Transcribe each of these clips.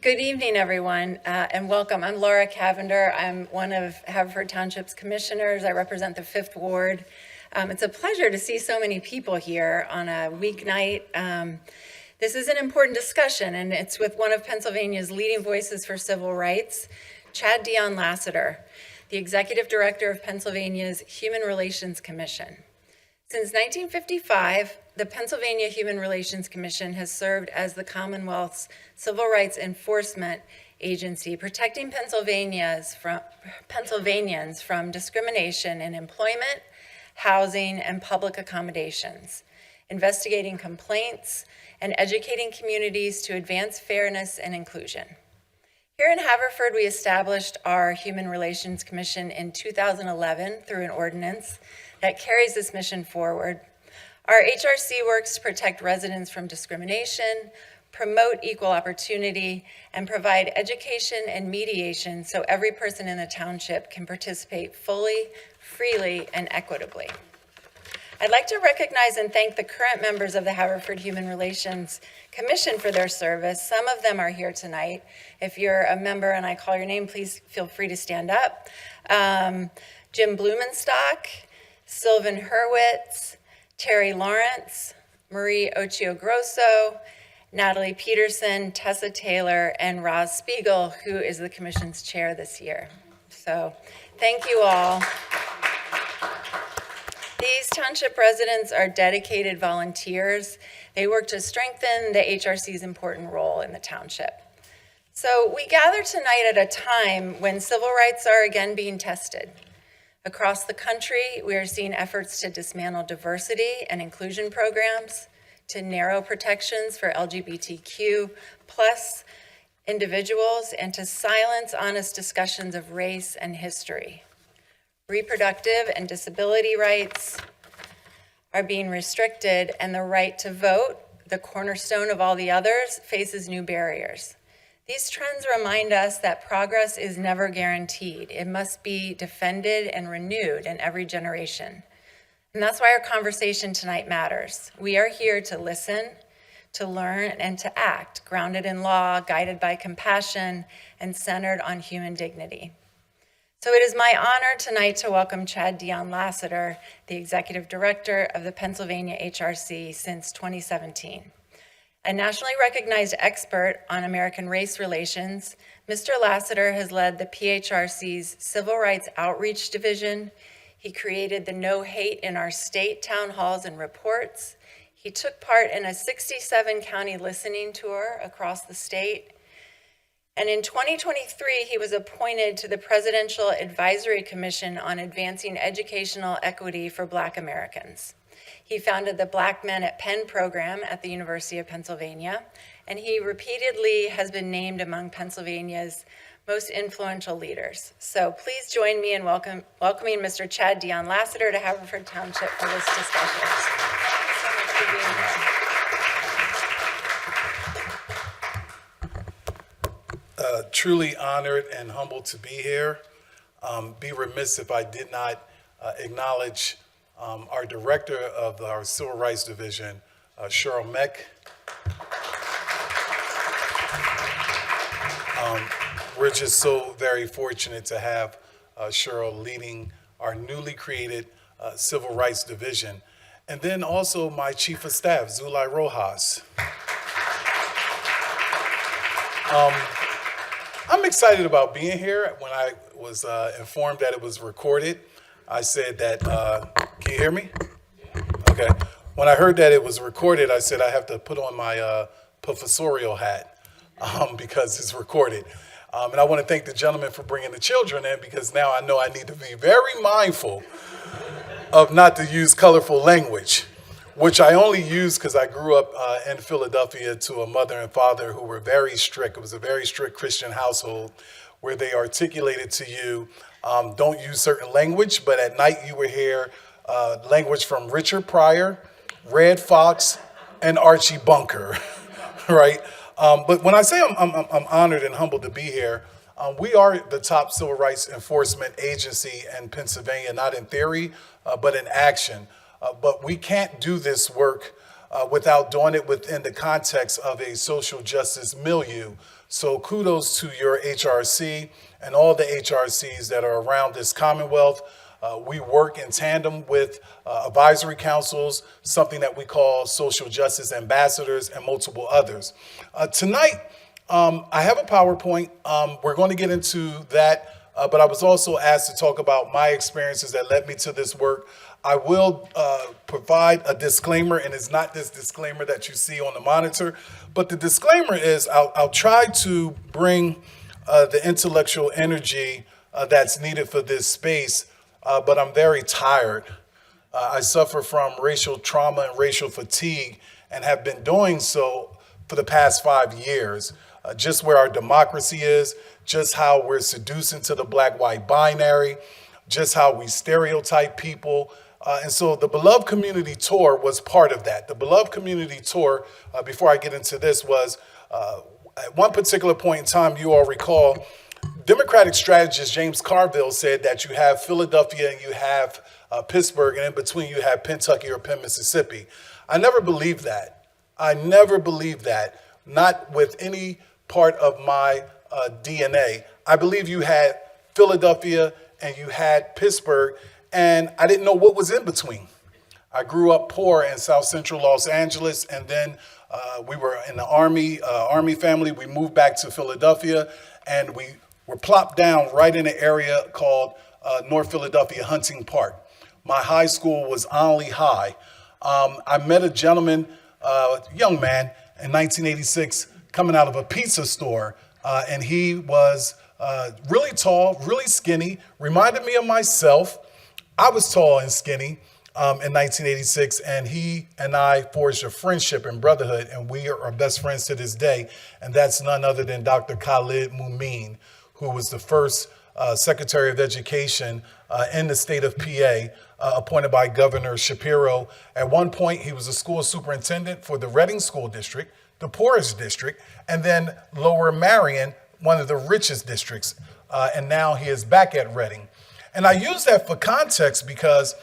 Good evening, everyone, and welcome. I'm Laura Cavender. I'm one of Haverford Township's commissioners. I represent the 5th Ward. It's a pleasure to see so many people here on a weeknight. This is an important discussion, and it's with one of Pennsylvania's leading voices for civil rights, Dion Lassiter, the Executive Director of Pennsylvania's Human Relations Commission. Since 1955, the Pennsylvania Huma Relations Commission has served as the Commonwealth's civil rights enforcement agency, protecting Pennsylvanians from discrimination in employment, housing, and public accommodations, investigating complaints, and educating communities to advance fairness and inclusion. Here in Haverford, we established our Human Relations Commission in 2011 through an ordinance that carries this mission forward. Our HRC works to protect residents from discrimination, promote equal opportunity, and provide education and mediation so every person in the township can participate fully, freely, and equitably. I'd like to recognize and thank the current members of the Haverford Human Relations Commission for their service. Some of them are here tonight. If you're a member and I call your name, please feel free to stand up. Jim Blumenstock, Sylvan Hurwitz, Terry Lawrence, Marie Ochio-Grosso, Natalie Peterson, Tessa Taylor, and Roz Spiegel, who is the Commission's chair this year. So thank you all. These township residents are dedicated volunteers. They work to strengthen the HRC's important role in the township. So we gather tonight at a time when civil rights are again being tested. Across the country, we are seeing efforts to dismantle diversity and inclusion programs, to narrow protections for LGBTQ plus individuals, and to silence honest discussions of race and history. Reproductive and disability rights are being restricted, and the right to vote, the cornerstone of all the others, faces new barriers. These trends remind us that progress is never guaranteed. It must be defended and renewed in every generation. And that's why our conversation tonight matters. We are here to listen, to learn, and to act, grounded in law, guided by compassion, and centered on human dignity. So it is my honor tonight to welcome Dion Lassiter, the Executive Director of the Pennsylvania HRC since 2017. A nationally recognized expert on American race relations, Mr. Lassiter has led the PHRC's Civil Rights Outreach Division. He created the No Hate in Our State town halls and reports. He took part in a 67-county listening tour across the state. And in 2023, he was appointed to the Presidential Advisory Commission on Advancing Educational Equity for Black Americans. He founded the Black Men at Penn program at the University of Pennsylvania, and he repeatedly has been named among Pennsylvania's most influential leaders. So please join me in welcoming Mr. Dion Lassiter to Haverford Township for this discussion. Thank you so much for being here. Truly honored and humbled to be here. Be remiss if I did not acknowledge our director of our Civil Rights Division, Cheryl Meck. We're just so very fortunate to have Cheryl leading our newly created Civil Rights Division. And then also my Chief of Staff, Zulay Rojas. I'm excited about being here. When I was informed that it was recorded, I said that, can you hear me? Okay. When I heard that it was recorded, I said I have to put on my professorial hat because it's recorded. And I want to thank the gentleman for bringing the children in, because now I know I need to be very mindful of not to use colorful language, which I only use because I grew up in Philadelphia to a mother and father who were very strict. It was a very strict Christian household where they articulated to you, don't use certain language, but at night you would hear language from Richard Pryor, Red Fox, and Archie Bunker, right? But when I say I'm honored and humbled to be here, we are the top civil rights enforcement agency in Pennsylvania, not in theory, but in action. But we can't do this work without doing it within the context of a social justice milieu So kudos to your HRC and all the HRCs that are around this Commonwealth. We work in tandem with advisory councils, something that we call social justice ambassadors, and multiple others. Tonight, I have a PowerPoint. We're going to get into that, but I was also asked to talk about my experiences that led me to this work. I will provide a disclaimer, and it's not this disclaimer that you see on the monitor, but the disclaimer is I'll try to bring the intellectual energy that's needed for this space, but I'm very tired. I suffer from racial trauma and racial fatigue and have been doing so for the past 5 years. Just where our democracy is, just how we're seducing to the black-white binary, just how we stereotype people. And so the Beloved Community Tour was part of that. The Beloved Community Tour, before I get into this, was at one particular point in time, you all recall, Democratic strategist James Carville said that you have Philadelphia and you have Pittsburgh, and in between you have Kentucky or Penn, Mississippi. I never believed that. I never believed that, not with any part of my DNA. I believe you had Philadelphia and you had Pittsburgh, and I didn't know what was in between. I grew up poor in South Central Los Angeles, and then we were in the Army family. We moved back to Philadelphia, and we were plopped down right in an area called North Philadelphia Hunting Park. My high school was Onley High. I met a gentleman, young man, in 1986, coming out of a pizza store, and he was really tall, really skinny, reminded me of myself. I was tall and skinny in 1986, and he and I forged a friendship and brotherhood, and we are best friends to this day, and that's none other than Dr. Khalid Mumin, who was the first Secretary of Education in the state of PA, appointed by Governor Shapiro. At one point, he was a school superintendent for the Reading School District, the poorest district, and then Lower Marion, one of the richest districts, and now he is back at Reading. And I use that for context because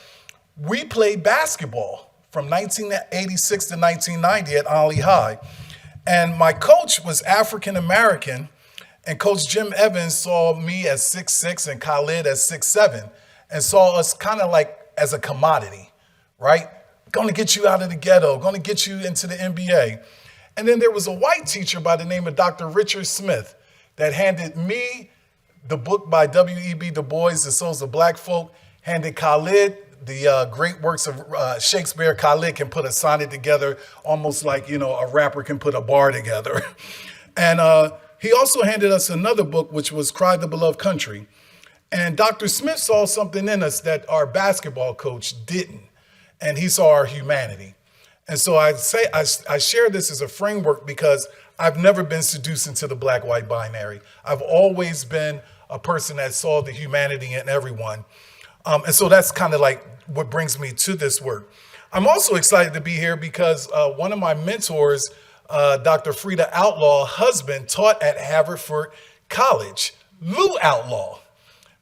we played basketball from 1986 to 1990 at Onley High. And my coach was African-American, and Coach Jim Evans saw me as 6'6" and Khalid as 6'7", and saw us kind of like as a commodity, right? Going to get you out of the ghetto, going to get you into the NBA. And then there was a white teacher by the name of Dr. Richard Smith that handed me the book by W.E.B. Du Bois, The Souls of Black Folk, handed Khalid the great works of Shakespeare. Khalid can put a sonnet together almost like, a rapper can put a bar together. And he also handed us another book, which was Cry the Beloved Country. And Dr. Smith saw something in us that our basketball coach didn't. And he saw our humanity. And so I share this as a framework because I've never been seduced into the black-white binary. I've always been a person that saw the humanity in everyone. And so that's kind of like what brings me to this work. I'm also excited to be here because one of my mentors, Dr. Frida Outlaw, husband, taught at Haverford College, Lou Outlaw.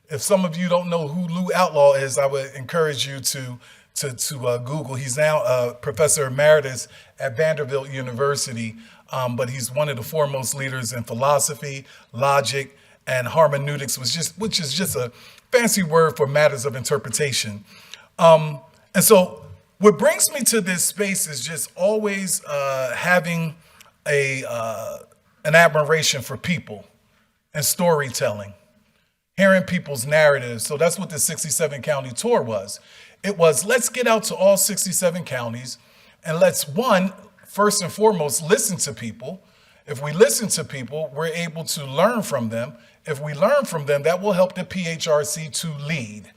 If some of you don't know who Lou Outlaw is, I would encourage you to Google. He's now a professor emeritus at Vanderbilt University, but he's one of the foremost leaders in philosophy, logic, and hermeneutics, which is just a fancy word for matters of interpretation. And so what brings me to this space is just always having an admiration for people and storytelling, hearing people's narratives. So that's what the 67 county tour was. It was, let's get out to all 67 counties and let's, first and foremost, listen to people. If we listen to people, we're able to learn from them. If we learn from them, that will help the PHRC to lead.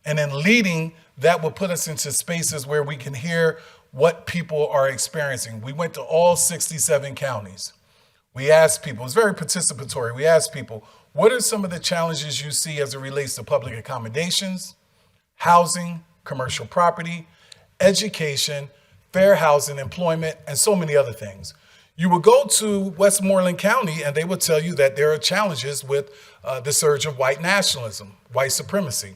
And in leading, that will put us into spaces where we can hear what people are experiencing. We went to all 67 counties. We asked people, it's very participatory. We asked people, what are some of the challenges you see as it relates to public accommodations, housing, commercial property, education, fair housing, employment, and so many other things. You would go to Westmoreland County and they would tell you that there are challenges with the surge of white nationalism, white supremacy.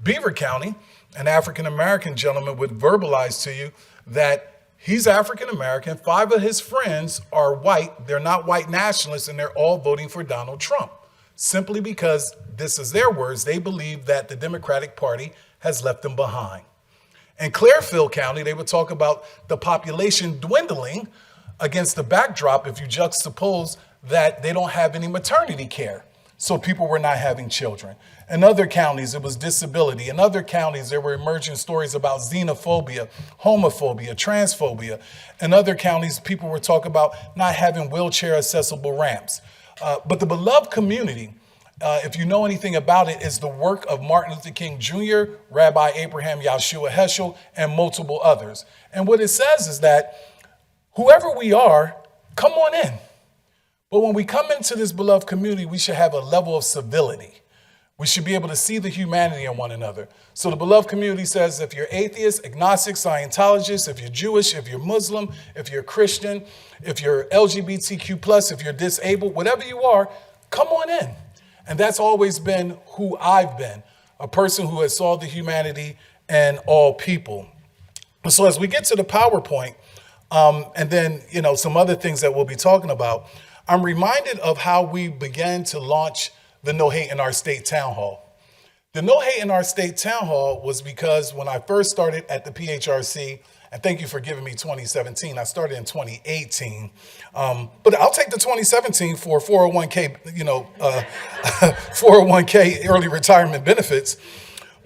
Beaver County, an African-American gentleman would verbalize to you that He's African American. 5 of his friends are white. They're not white nationalists, and they're all voting for Donald Trump simply because, this is their words, they believe that the Democratic Party has left them behind. In Clearfield County, they would talk about the population dwindling against the backdrop, if you juxtapose that they don't have any maternity care. So people were not having children. In other counties, it was disability. In other counties, there were emerging stories about xenophobia, homophobia, transphobia. In other counties, people were talking about not having wheelchair accessible ramps. But the beloved community, if you know anything about it, is the work of Martin Luther King Jr., Rabbi Abraham Yahshua Heschel, and multiple others. And what it says is that whoever we are, come on in. But when we come into this beloved community, we should have a level of civility. We should be able to see the humanity in one another. So the beloved community says, if you're atheist, agnostic, Scientologist, if you're Jewish, if you're Muslim, if you're Christian, if you're LGBTQ+, if you're disabled, whatever you are, come on in. And that's always been who I've been, a person who has saw the humanity in all people. So as we get to the PowerPoint, and then, some other things that we'll be talking about, I'm reminded of how we began to launch the No Hate in Our State Town Hall. The No Hate in Our State Town Hall was because when I first started at the PHRC, and thank you for giving me 2017, I started in 2018, but I'll take the 2017 for 401k, 401k early retirement benefits.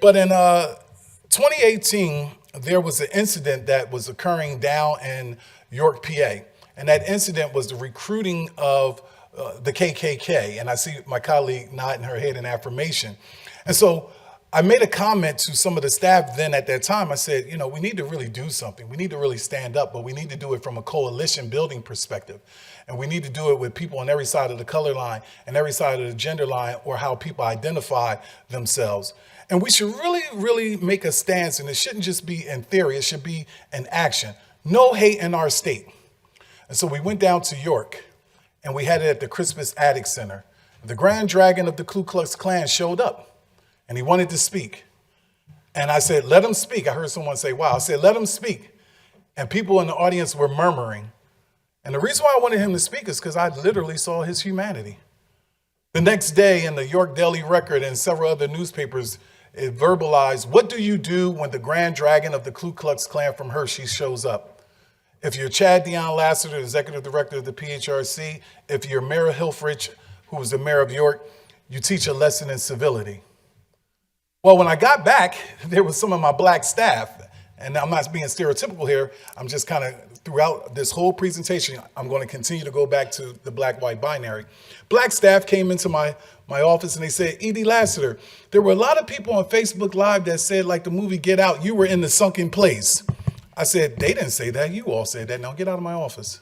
But in 2018, there was an incident that was occurring down in York, PA. And that incident was the recruiting of the KKK. And I see my colleague nodding her head in affirmation. And so I made a comment to some of the staff then at that time. I said, we need to really do something. We need to really stand up, but we need to do it from a coalition building perspective. And we need to do it with people on every side of the color line and every side of the gender line, or how people identify themselves. And we should really, really make a stance. And it shouldn't just be in theory. It should be in action. No hate in our state. And so we went down to York, and we had it at the Crispus Attic Center. The Grand Dragon of the Ku Klux Klan showed up, and he wanted to speak. And I said, let him speak. I heard someone say, wow. I said, let him speak. And people in the audience were murmuring. And the reason why I wanted him to speak is because I literally saw his humanity. The next day in the York Daily Record and several other newspapers, it verbalized, what do you do when the Grand Dragon of the Ku Klux Klan from Hershey shows up? If you're Chad Dion Lassiter, executive director of the PHRC, if you're Mayor Hilfrich, who was the mayor of York, you teach a lesson in civility. Well, when I got back, there was some of my black staff, and I'm not being stereotypical here. I'm just kind of, throughout this whole presentation, I'm going to continue to go back to the black-white binary. Black staff came into my office and they said, E.D. Lassiter, there were a lot of people on Facebook Live that said, like the movie Get Out, you were in the sunken place. I said, they didn't say that. You all said that. Now get out of my office.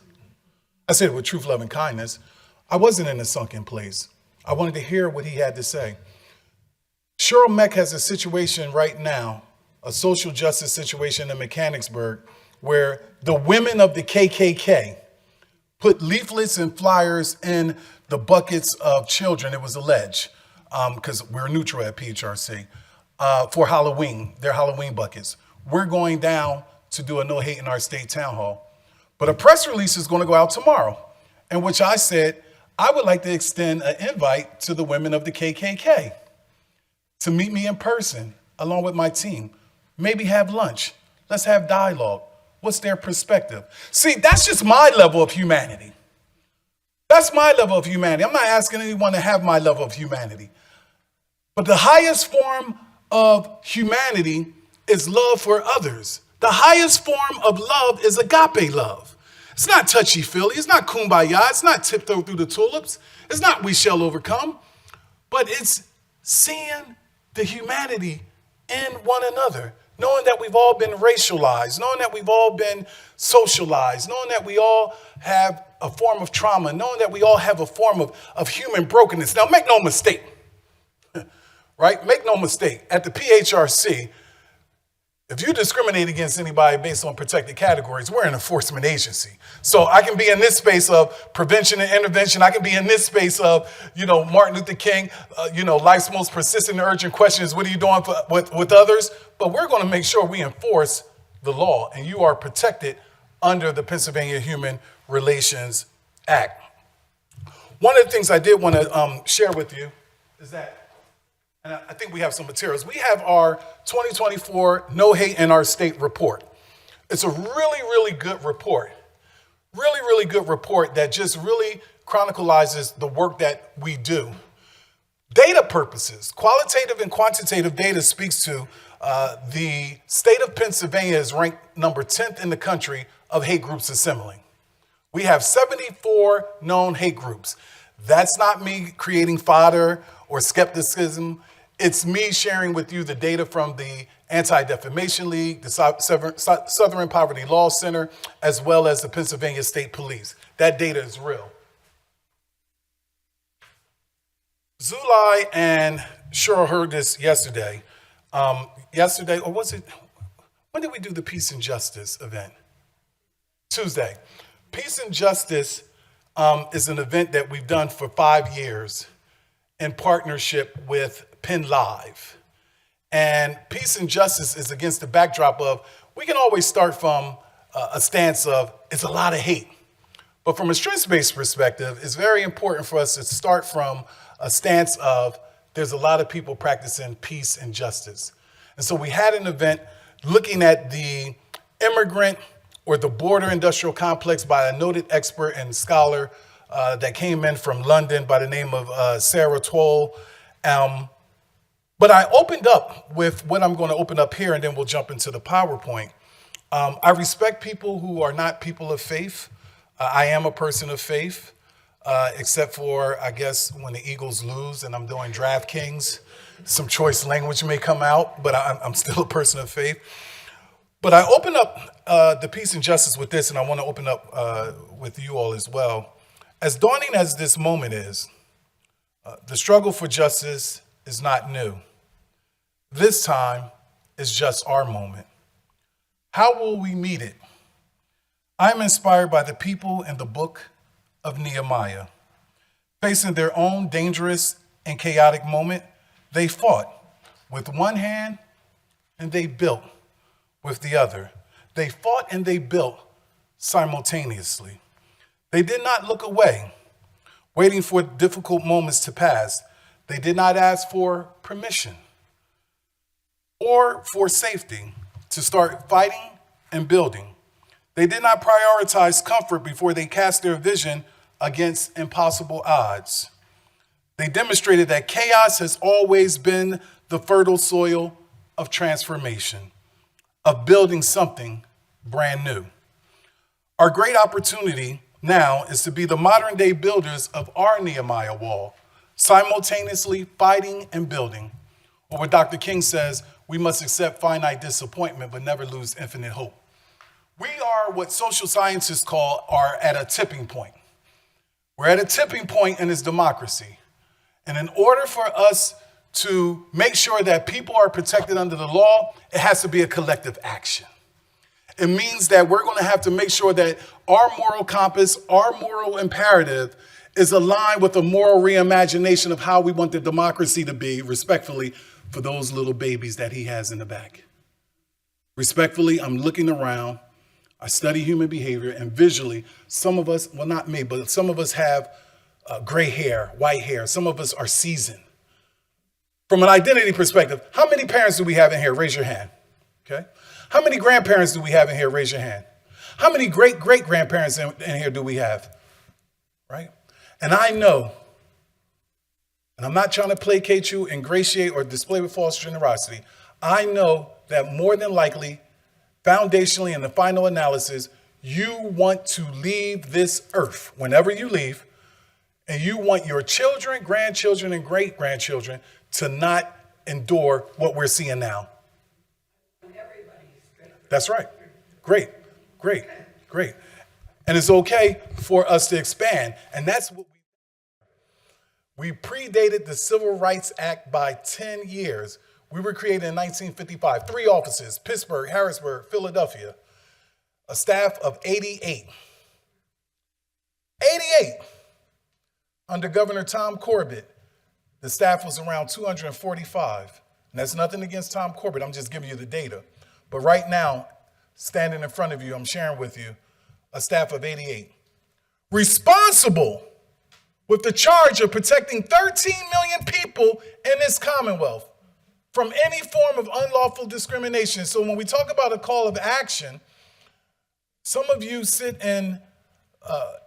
I said it with truth, love, and kindness. I wasn't in a sunken place. I wanted to hear what he had to say. Cheryl Meck has a situation right now, a social justice situation in Mechanicsburg, where the women of the KKK put leaflets and flyers in the buckets of children, it was alleged, because we're neutral at PHRC, for Halloween, their Halloween buckets. We're going down to do a No Hate in Our State Town Hall. But a press release is going to go out tomorrow, in which I said, I would like to extend an invite to the women of the KKK to meet me in person, along with my team. Maybe have lunch. Let's have dialogue. What's their perspective? See, that's just my level of humanity. That's my level of humanity. I'm not asking anyone to have my level of humanity. But the highest form of humanity is love for others. The highest form of love is agape love. It's not touchy-feely. It's not kumbaya. It's not tiptoe through the tulips. It's not we shall overcome. But it's seeing the humanity in one another, knowing that we've all been racialized, knowing that we've all been socialized, knowing that we all have a form of trauma, knowing that we all have a form of human brokenness. Now, make no mistake, right? Make no mistake. At the PHRC, if you discriminate against anybody based on protected categories, we're an enforcement agency. So I can be in this space of prevention and intervention. I can be in this space of, Martin Luther King, life's most persistent and urgent question is, what are you doing with others? But we're going to make sure we enforce the law, and you are protected under the Pennsylvania Human Relations Act. One of the things I did want to share with you is that, and I think we have some materials, we have our 2024 No Hate in Our State report. It's a really, really good report. Really, really good report that just really chronicalizes the work that we do. Data purposes, qualitative and quantitative data speaks to the state of Pennsylvania is ranked number 10th in the country of hate groups assembling. We have 74 known hate groups. That's not me creating fodder or skepticism. It's me sharing with you the data from the Anti-Defamation League, the Southern Poverty Law Center, as well as the Pennsylvania State Police. That data is real. Zulai and Cheryl heard this yesterday. Or was it, when did we do the Peace and Justice event? Tuesday. Peace and Justice is an event that we've done for 5 years in partnership with Penn Live. And Peace and Justice is against the backdrop of, we can always start from a stance of, it's a lot of hate. But from a strengths-based perspective, it's very important for us to start from a stance of, there's a lot of people practicing peace and justice. And so we had an event looking at the immigrant or the border industrial complex by a noted expert and scholar that came in from London by the name of Sarah Toll. But I opened up with what I'm going to open up here, and then we'll jump into the PowerPoint. I respect people who are not people of faith. I am a person of faith, except for, I guess, when the Eagles lose and I'm doing DraftKings, some choice language may come out, but I'm still a person of faith. But I open up the Peace and Justice with this, and I want to open up with you all as well. As daunting as this moment is, the struggle for justice is not new. This time is just our moment. How will we meet it? I'm inspired by the people in the book of Nehemiah. Facing their own dangerous and chaotic moment, they fought with one hand and they built with the other. They fought and they built simultaneously. They did not look away, waiting for difficult moments to pass. They did not ask for permission or for safety to start fighting and building. They did not prioritize comfort before they cast their vision against impossible odds. They demonstrated that chaos has always been the fertile soil of transformation, of building something brand new. Our great opportunity now is to be the modern day builders of our Nehemiah wall, simultaneously fighting and building. Or what Dr. King says, we must accept finite disappointment, but never lose infinite hope. We are what social scientists are at a tipping point. We're at a tipping point in this democracy. And in order for us to make sure that people are protected under the law, it has to be a collective action. It means that we're going to have to make sure that our moral compass, our moral imperative is aligned with a moral reimagination of how we want the democracy to be, respectfully, for those little babies that he has in the back. Respectfully, I'm looking around. I study human behavior, and visually, some of us, well, not me, but some of us have gray hair, white hair. Some of us are seasoned. From an identity perspective, how many parents do we have in here? Raise your hand, okay? How many grandparents do we have in here? Raise your hand. How many great-great-grandparents in here do we have, right? And I know, and I'm not trying to placate you, ingratiate, or display with false generosity, I know that more than likely, foundationally, in the final analysis, you want to leave this earth whenever you leave, and you want your children, grandchildren, and great-grandchildren to not endure what we're seeing now. That's right. Great, great, great. And it's okay for us to expand. And that's what we predated the Civil Rights Act by 10 years. We were created in 1955. 3 offices, Pittsburgh, Harrisburg, Philadelphia. A staff of 88. 88. Under Governor Tom Corbett, the staff was around 245. And that's nothing against Tom Corbett. I'm just giving you the data. But right now, standing in front of you, I'm sharing with you, a staff of 88. Responsible with the charge of protecting 13 million people in this Commonwealth from any form of unlawful discrimination. So when we talk about a call of action, some of you sit in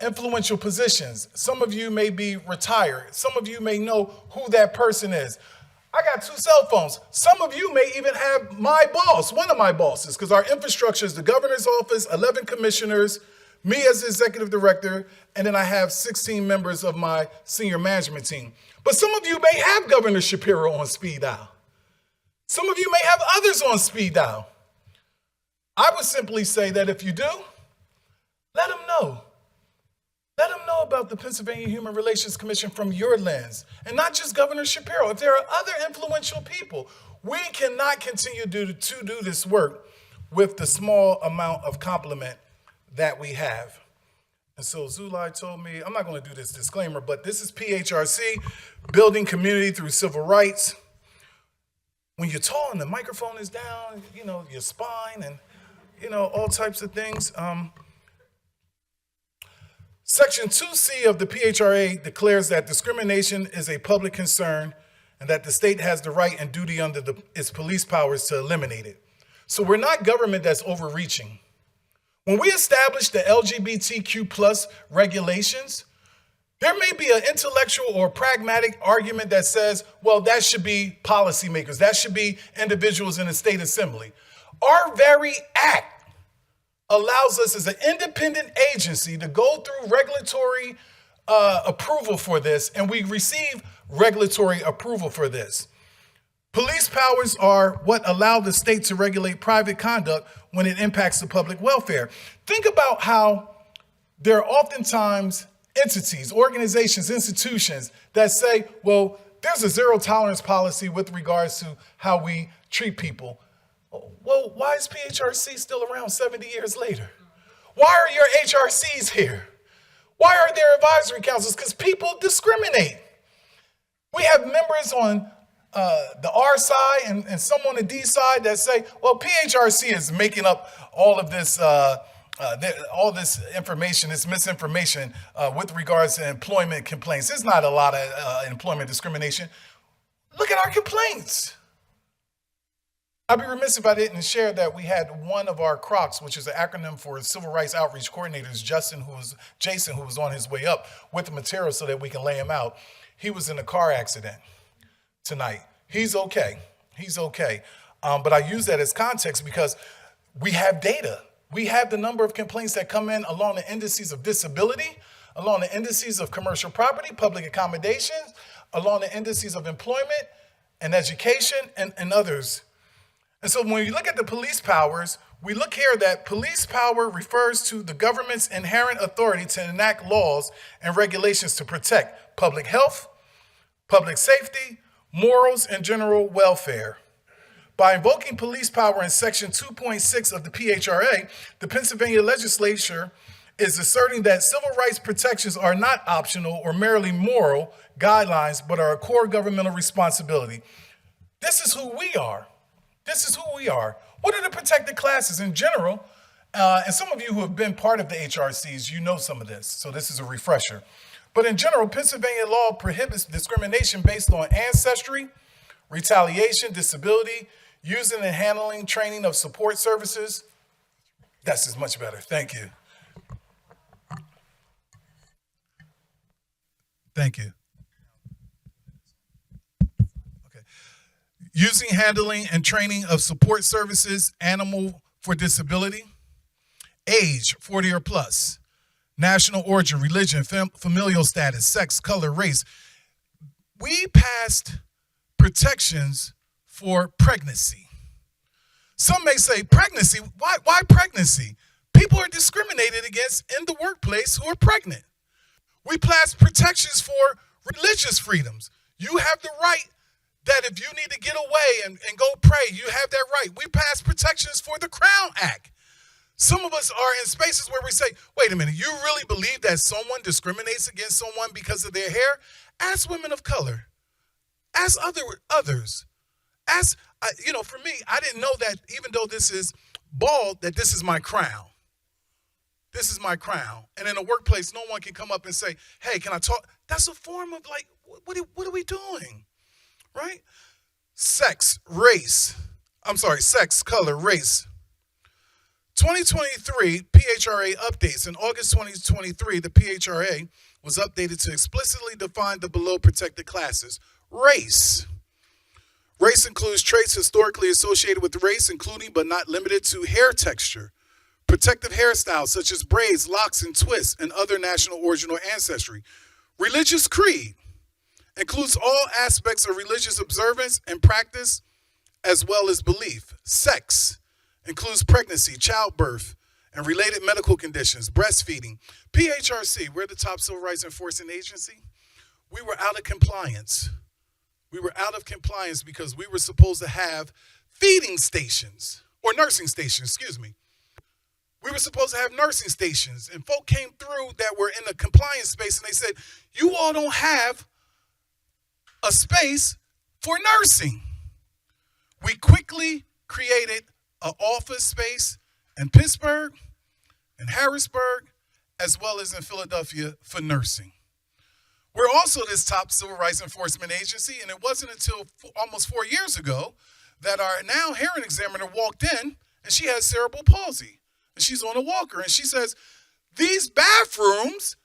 influential positions. Some of you may be retired. Some of you may know who that person is. I got 2 cell phones. Some of you may even have my boss, one of my bosses, because our infrastructure is the governor's office, 11 commissioners, me as the executive director, and then I have 16 members of my senior management team. But some of you may have Governor Shapiro on speed dial. Some of you may have others on speed dial. I would simply say that if you do, let them know. Let them know about the Pennsylvania Huma Relations Commission from your lens, and not just Governor Shapiro. If there are other influential people, we cannot continue to do this work with the small amount of compliment that we have. And so Zulai told me, I'm not going to do this disclaimer, but this is PHRC, building community through civil rights. When you're tall and the microphone is down, your spine and, all types of things. Section 2C of the PHRA declares that discrimination is a public concern and that the state has the right and duty under its police powers to eliminate it. So we're not government that's overreaching. When we establish the LGBTQ plus regulations, there may be an intellectual or pragmatic argument that says, well, that should be policymakers, that should be individuals in the state assembly. Our very act allows us as an independent agency to go through regulatory approval for this, and we receive regulatory approval for this. Police powers are what allow the state to regulate private conduct when it impacts the public welfare. Think about how there are oftentimes entities, organizations, institutions that say, well, there's a zero tolerance policy with regards to how we treat people. Well, why is PHRC still around 70 years later? Why are your HRCs here? Why are there advisory councils? Because people discriminate. We have members on the R side and some on the D side that say, well, PHRC is making up all of this, all this information, this misinformation with regards to employment complaints. There's not a lot of employment discrimination. Look at our complaints. I'd be remiss if I didn't share that we had one of our CROCs, which is an acronym for Civil Rights Outreach Coordinators, Jason, who was on his way up with the material so that we can lay him out. He was in a car accident tonight. He's okay. He's okay. But I use that as context because we have data. We have the number of complaints that come in along the indices of disability, along the indices of commercial property, public accommodations, along the indices of employment and education and others. And so when you look at the police powers, we look here that police power refers to the government's inherent authority to enact laws and regulations to protect public health, public safety, morals, and general welfare. By invoking police power in Section 2.6 of the PHRA, the Pennsylvania legislature is asserting that civil rights protections are not optional or merely moral guidelines, but are a core governmental responsibility. This is who we are. This is who we are. What are the protected classes in general? And some of you who have been part of the HRCs, you know some of this, so this is a refresher. But in general, Pennsylvania law prohibits discrimination based on ancestry, retaliation, disability, using and handling training of support services. That's just much better. Thank you. Thank you. Using, handling, and training of support services, animal for disability, age, 40 or plus, national origin, religion, familial status, sex, color, race. We passed protections for pregnancy. Some may say pregnancy, why pregnancy? People are discriminated against in the workplace who are pregnant. We passed protections for religious freedoms. You have the right that if you need to get away and go pray, you have that right. We passed protections for the Crown Act. Some of us are in spaces where we say, wait a minute, you really believe that someone discriminates against someone because of their hair? Ask women of color. Ask others. Ask, for me, I didn't know that even though this is bald, that this is my crown. This is my crown. And in a workplace, no one can come up and say, hey, can I talk? That's a form of like, what are we doing, right? Sex, color, race. 2023 PHRA updates. In August 2023, the PHRA was updated to explicitly define the below protected classes. Race. Race includes traits historically associated with race, including but not limited to hair texture, protective hairstyles such as braids, locks, and twists, and other national origin or ancestry. Religious creed includes all aspects of religious observance and practice, as well as belief. Sex includes pregnancy, childbirth, and related medical conditions, breastfeeding. PHRC, we're the top civil rights enforcement agency. We were out of compliance. We were out of compliance because we were supposed to have feeding stations, or nursing stations, excuse me. We were supposed to have nursing stations, and folk came through that were in the compliance space, and they said, you all don't have a space for nursing. We quickly created an office space in Pittsburgh, in Harrisburg, as well as in Philadelphia for nursing. We're also this top civil rights enforcement agency, and it wasn't until almost 4 years ago that our now hearing examiner walked in, and she has cerebral palsy, and she's on a walker, and she says, these bathrooms,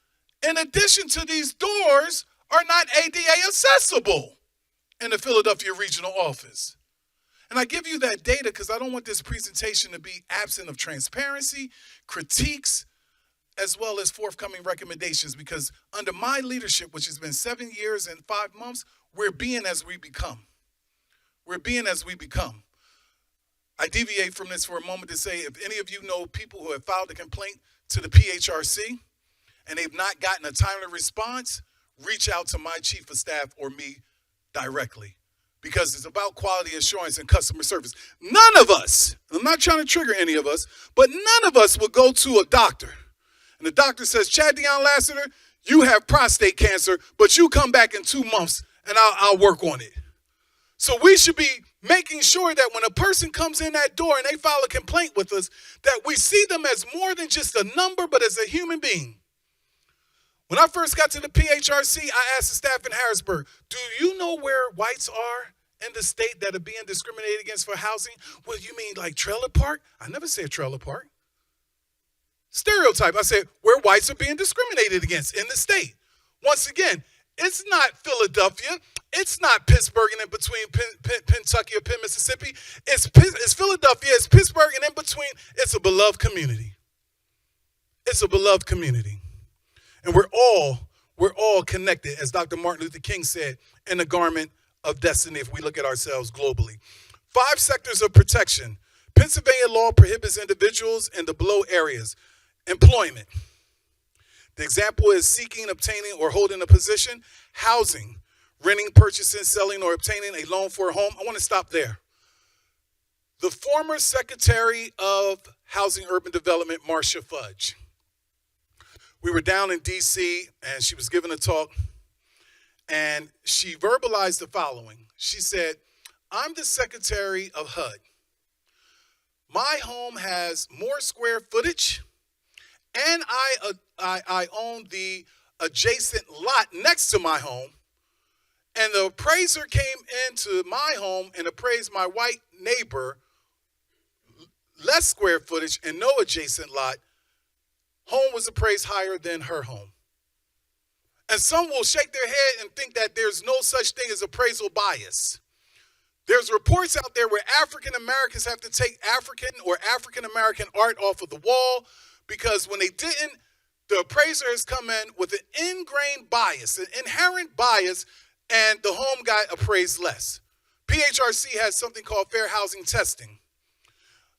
in addition to these doors, are not ADA accessible in the Philadelphia regional office. And I give you that data because I don't want this presentation to be absent of transparency, critiques, as well as forthcoming recommendations, because under my leadership, which has been 7 years and 5 months, we're being as we become. We're being as we become. I deviate from this for a moment to say, if any of you know people who have filed a complaint to the PHRC and they've not gotten a timely response, reach out to my chief of staff or me directly, because it's about quality assurance and customer service. None of us, I'm not trying to trigger any of us, but none of us will go to a doctor and the doctor says, Dion Lassiter, you have prostate cancer, but you come back in 2 months and I'll work on it. So we should be making sure that when a person comes in that door and they file a complaint with us, that we see them as more than just a number, but as a human being. When I first got to the PHRC, I asked the staff in Harrisburg, do you know where whites are in the state that are being discriminated against for housing? Well, you mean like trailer park? I never said trailer park. Stereotype. I said where whites are being discriminated against in the state. Once again, it's not Philadelphia. It's not Pittsburgh and in between Kentucky or Penn, Mississippi. It's Philadelphia. It's Pittsburgh and in between. It's a beloved community. It's a beloved community. And we're all connected, as Dr. Martin Luther King said, in the garment of destiny if we look at ourselves globally. 5 sectors of protection. Pennsylvania law prohibits individuals in the below areas. Employment. The example is seeking, obtaining, or holding a position. Housing. Renting, purchasing, selling, or obtaining a loan for a home. I want to stop there. The former Secretary of Housing Urban Development, Marcia Fudge. We were down in D.C. and she was giving a talk, and she verbalized the following. She said, I'm the Secretary of HUD. My home has more square footage, and I own the adjacent lot next to my home, and the appraiser came into my home and appraised my white neighbor, less square footage and no adjacent lot. Home was appraised higher than her home. And some will shake their head and think that there's no such thing as appraisal bias. There's reports out there where African Americans have to take African or African American art off of the wall because when they didn't, the appraiser has come in with an ingrained bias, an inherent bias, and the home got appraised less. PHRC has something called fair housing testing.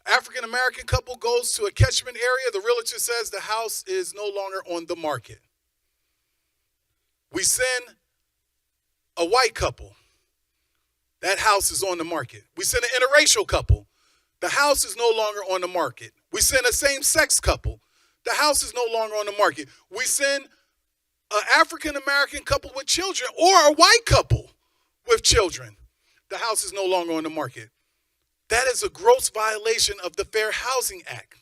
African American couple goes to a catchment area. The realtor says the house is no longer on the market. We send a white couple. That house is on the market. We send an interracial couple. The house is no longer on the market. We send a same-sex couple. The house is no longer on the market. We send an African-American couple with children or a white couple with children. The house is no longer on the market. That is a gross violation of the Fair Housing Act.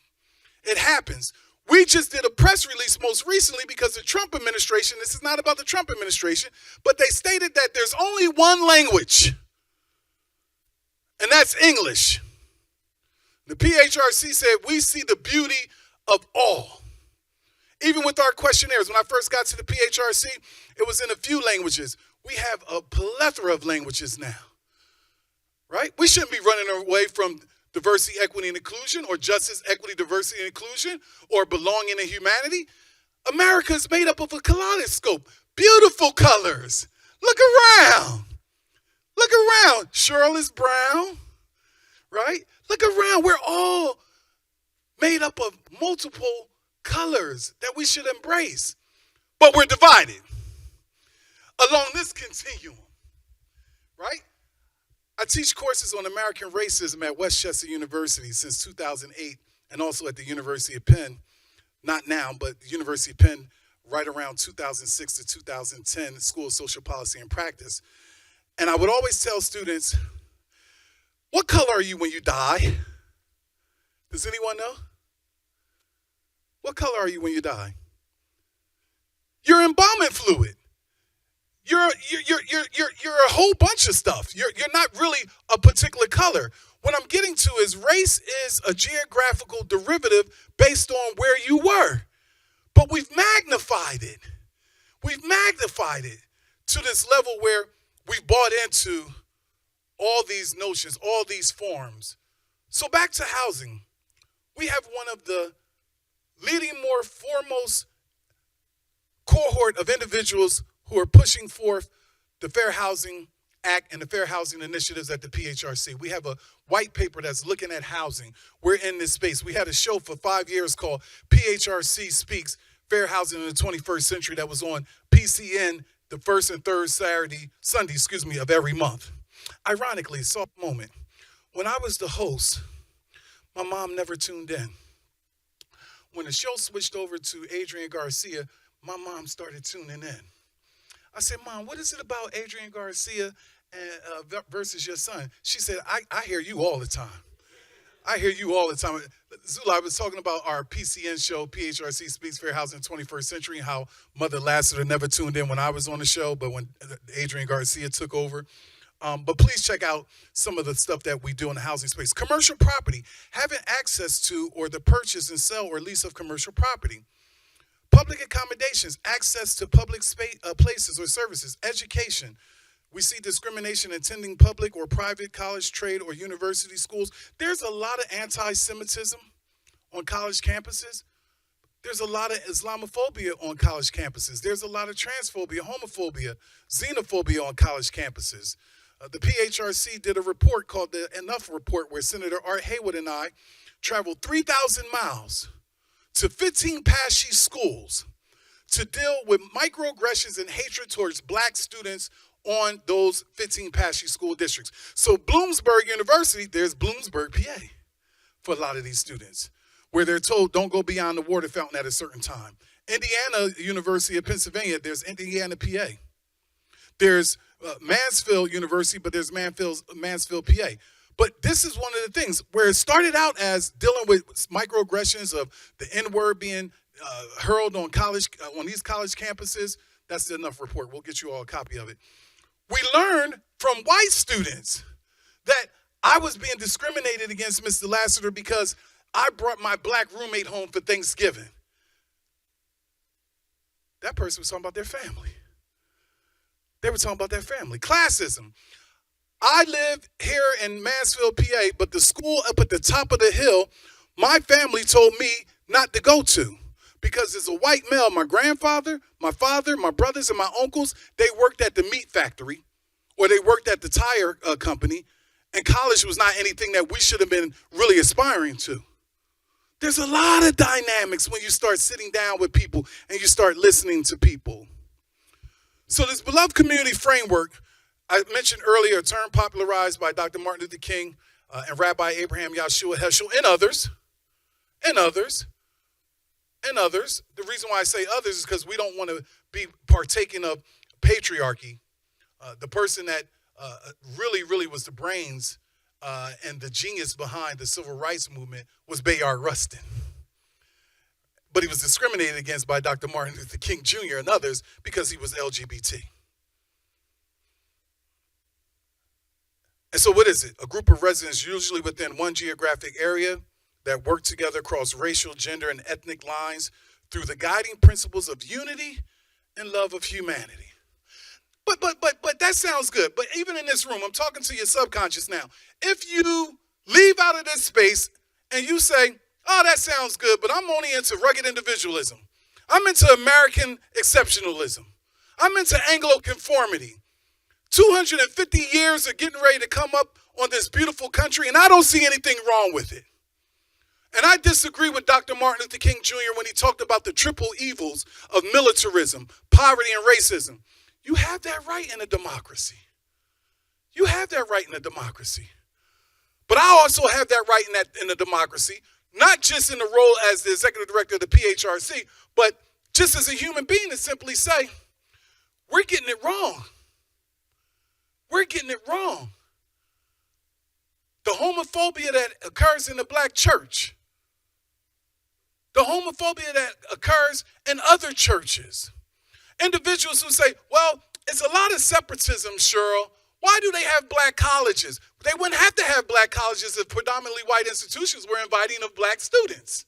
It happens. We just did a press release most recently because the Trump administration, this is not about the Trump administration, but they stated that there's only one language, and that's English. The PHRC said, we see the beauty of all. Even with our questionnaires, when I first got to the PHRC, it was in a few languages. We have a plethora of languages now, right? We shouldn't be running away from diversity, equity, and inclusion, or justice, equity, diversity, and inclusion, or belonging and humanity. America is made up of a kaleidoscope. Beautiful colors. Look around. Look around. Cheryl is brown, right? Look around. We're all made up of multiple colors that we should embrace. But we're divided along this continuum, right? I teach courses on American racism at Westchester University since 2008, and also at the University of Penn, not now, but the University of Penn right around 2006 to 2010, School of Social Policy and Practice. And I would always tell students, what color are you when you die? Does anyone know? What color are you when you die? You're embalming fluid. You're a whole bunch of stuff. You're not really a particular color. What I'm getting to is race is a geographical derivative based on where you were. But we've magnified it. We've magnified it to this level where we've bought into all these notions, all these forms. So back to housing. We have one of the leading, more foremost cohort of individuals who are pushing forth the Fair Housing Act and the Fair Housing Initiatives at the PHRC. We have a white paper that's looking at housing. We're in this space. We had a show for 5 years called PHRC Speaks, Fair Housing in the 21st Century, that was on PCN the first and third Sunday of every month. Ironically, soft moment. When I was the host, my mom never tuned in. When the show switched over to Adrian Garcia, my mom started tuning in. I said, Mom, what is it about Adrian Garcia and, versus your son? She said, I hear you all the time. I hear you all the time. Zula, I was talking about our PCN show, PHRC Speaks Fair Housing 21st Century, and how Mother Lassiter never tuned in when I was on the show, but when Adrian Garcia took over. But please check out some of the stuff that we do in the housing space. Commercial property, having access to or the purchase and sale or lease of commercial property. Public accommodations, access to public places or services, education. We see discrimination attending public or private college, trade, or university schools. There's a lot of anti-Semitism on college campuses. There's a lot of Islamophobia on college campuses. There's a lot of transphobia, homophobia, xenophobia on college campuses. The PHRC did a report called the Enough Report, where Senator Art Haywood and I traveled 3,000 miles to 15 PHRC schools to deal with microaggressions and hatred towards black students on those 15 PHRC school districts. So Bloomsburg University, there's Bloomsburg, PA, for a lot of these students, where they're told don't go beyond the water fountain at a certain time. Indiana University of Pennsylvania, there's Indiana, PA. There's Mansfield University, but there's Mansfield, PA. But this is one of the things where it started out as dealing with microaggressions of the N-word being hurled on these college campuses. That's the Enough Report. We'll get you all a copy of it. We learned from white students that I was being discriminated against, Mr. Lassiter, because I brought my black roommate home for Thanksgiving. That person was talking about their family. They were talking about their family. Classism. I live here in Mansfield, PA, but the school up at the top of the hill, my family told me not to go to because as a white male, my grandfather, my father, my brothers, and my uncles, they worked at the meat factory or they worked at the tire company, and college was not anything that we should have been really aspiring to. There's a lot of dynamics when you start sitting down with people and you start listening to people. So this beloved community framework, I mentioned earlier, a term popularized by Dr. Martin Luther King and Rabbi Abraham Yahshua Heschel and others. The reason why I say others is because we don't want to be partaking of patriarchy. The person that really was the brains and the genius behind the civil rights movement was Bayard Rustin. but he was discriminated against by Dr. Martin Luther King Jr. and others because he was LGBT. And so what is it? A group of residents, usually within one geographic area, that work together across racial, gender, and ethnic lines through the guiding principles of unity and love of humanity. But that sounds good. But even in this room, I'm talking to your subconscious now. If you leave out of this space and you say, oh, that sounds good, but I'm only into rugged individualism. I'm into American exceptionalism. I'm into Anglo conformity. 250 years of getting ready to come up on this beautiful country, and I don't see anything wrong with it. And I disagree with Dr. Martin Luther King Jr. when he talked about the triple evils of militarism, poverty, and racism. You have that right in a democracy. You have that right in a democracy. But I also have that right in a democracy, not just in the role as the executive director of the PHRC, but just as a human being to simply say, we're getting it wrong. We're getting it wrong. The homophobia that occurs in the black church, the homophobia that occurs in other churches. Individuals who say, well, it's a lot of separatism, Cheryl. Why do they have black colleges? They wouldn't have to have black colleges if predominantly white institutions were inviting of black students.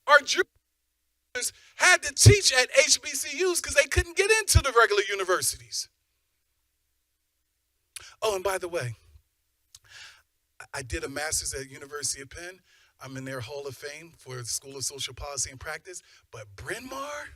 Our Jews had to teach at HBCUs because they couldn't get into the regular universities. Oh, and by the way, I did a master's at University of Penn. I'm in their Hall of Fame for the School of Social Policy and Practice. But Bryn Mawr,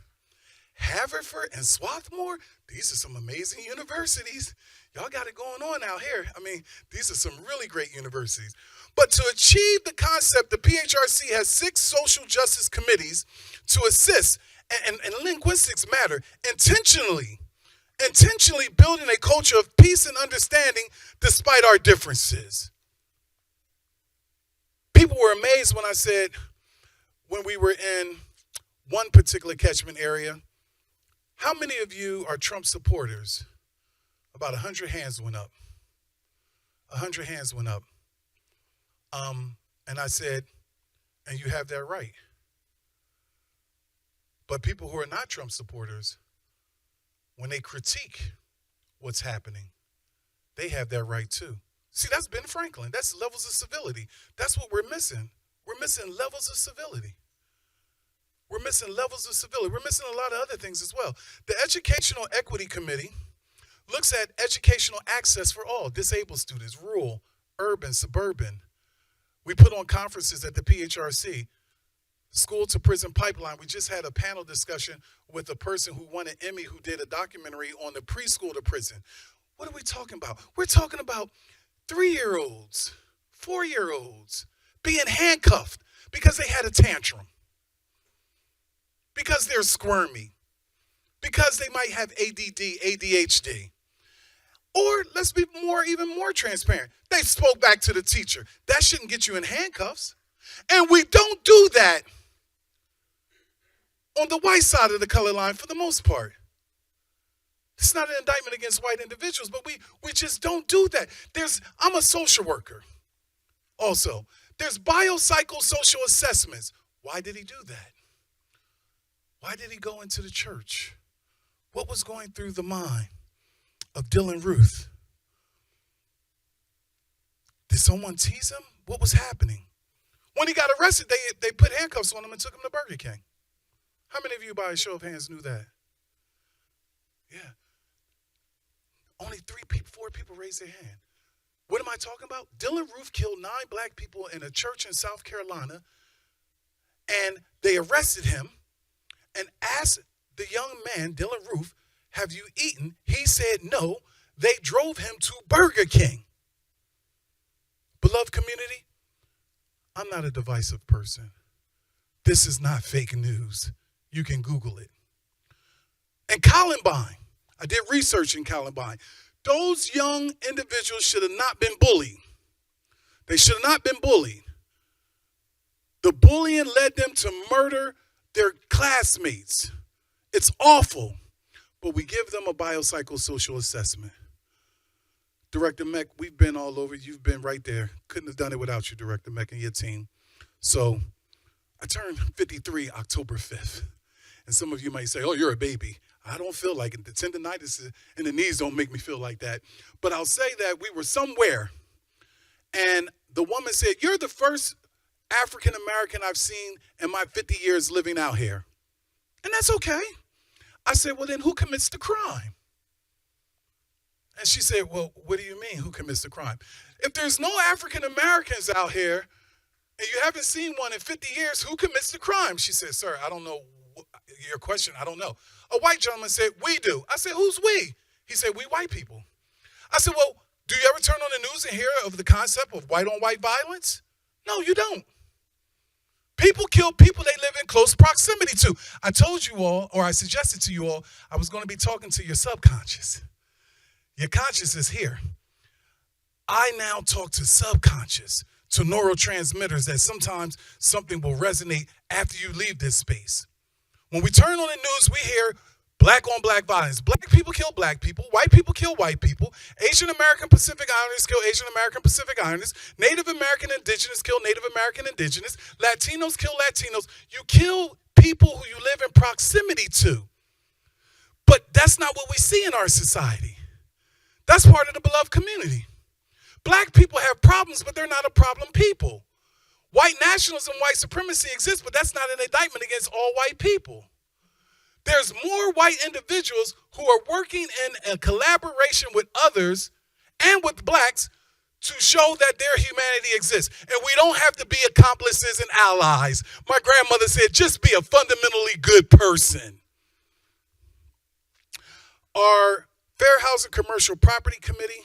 Haverford, and Swarthmore, these are some amazing universities. Y'all got it going on out here. I mean, these are some really great universities. But to achieve the concept, the PHRC has 6 social justice committees to assist, and linguistics matter, intentionally building a culture of peace and understanding despite our differences. People were amazed when I said, when we were in one particular catchment area, how many of you are Trump supporters? About 100 hands went up. 100 hands went up. And I said, and you have that right. But people who are not Trump supporters, when they critique what's happening, they have that right too. See, that's Ben Franklin. That's levels of civility. That's what we're missing. We're missing levels of civility. We're missing levels of civility. We're missing a lot of other things as well. The Educational Equity Committee looks at educational access for all, disabled students, rural, urban, suburban. We put on conferences at the PHRC, School to Prison Pipeline. We just had a panel discussion with a person who won an Emmy who did a documentary on the preschool to prison. What are we talking about? We're talking about 3-year-olds, 4-year-olds being handcuffed because they had a tantrum, because they're squirmy, because they might have ADD, ADHD. Or let's be even more transparent. They spoke back to the teacher. That shouldn't get you in handcuffs. And we don't do that on the white side of the color line for the most part. It's not an indictment against white individuals, but we just don't do that. I'm a social worker also. There's biopsychosocial assessments. Why did he do that? Why did he go into the church? What was going through the mind of Dylan Ruth? Did someone tease him? What was happening? When he got arrested, they put handcuffs on him and took him to Burger King. How many of you, by a show of hands, knew that? Yeah. Only 4 people raised their hand. What am I talking about? Dylan Ruth killed 9 black people in a church in South Carolina, and they arrested him and asked the young man, Dylan Ruth, have you eaten? He said no. They drove him to Burger King. Beloved community, I'm not a divisive person. This is not fake news. You can Google it. And Columbine, I did research in Columbine. Those young individuals should have not been bullied. They should have not been bullied. The bullying led them to murder their classmates. It's awful, but we give them a biopsychosocial assessment. Director Meck, we've been all over. You've been right there. Couldn't have done it without you, Director Meck, and your team. So I turned 53 October 5th. And some of you might say, oh, you're a baby. I don't feel like it. The tendonitis in the knees don't make me feel like that. But I'll say that we were somewhere, and the woman said, you're the first African-American I've seen in my 50 years living out here. And that's okay. I said, well, then who commits the crime? And she said, well, what do you mean, who commits the crime? If there's no African-Americans out here, and you haven't seen one in 50 years, who commits the crime? She said, sir, I don't know your question. I don't know. A white gentleman said, we do. I said, who's we? He said, we white people. I said, well, do you ever turn on the news and hear of the concept of white-on-white violence? No, you don't. People kill people they live in close proximity to. I told you all, or I suggested to you all, I was going to be talking to your subconscious. Your conscious is here. I now talk to subconscious, to neurotransmitters that sometimes something will resonate after you leave this space. When we turn on the news, we hear black on black violence. Black people kill black people. White people kill white people. Asian American Pacific Islanders kill Asian American Pacific Islanders. Native American Indigenous kill Native American Indigenous. Latinos kill Latinos. You kill people who you live in proximity to. But that's not what we see in our society. That's part of the beloved community. Black people have problems, but they're not a problem people. White nationalism, white supremacy exists, but that's not an indictment against all white people. There's more white individuals who are working in a collaboration with others and with blacks to show that their humanity exists. And we don't have to be accomplices and allies. My grandmother said, just be a fundamentally good person. Our Fair Housing Commercial Property Committee,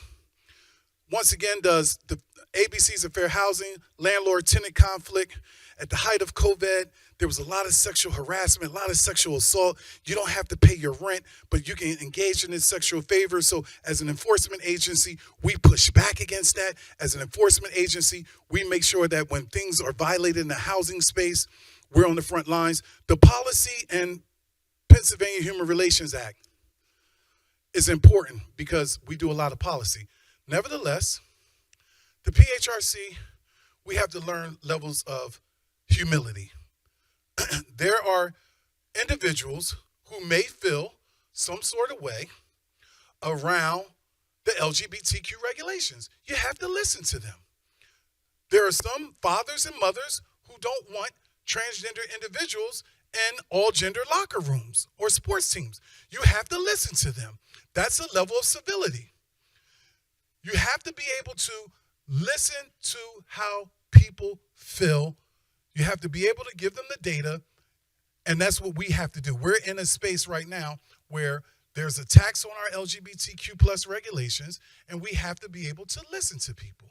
once again, does the ABCs of fair housing, landlord-tenant conflict. At the height of COVID, there was a lot of sexual harassment, a lot of sexual assault. You don't have to pay your rent, but you can engage in this sexual favor. So as an enforcement agency, we push back against that. As an enforcement agency, we make sure that when things are violated in the housing space, we're on the front lines. The policy and Pennsylvania Huma Relations Act is important because we do a lot of policy. Nevertheless, the PHRC, we have to learn levels of humility. There are individuals who may feel some sort of way around the LGBTQ regulations. You have to listen to them. There are some fathers and mothers who don't want transgender individuals in all gender locker rooms or sports teams. You have to listen to them. That's a level of civility. You have to be able to listen to how people feel. You have to be able to give them the data, and that's what we have to do. We're in a space right now where there's attacks on our LGBTQ plus regulations, and we have to be able to listen to people.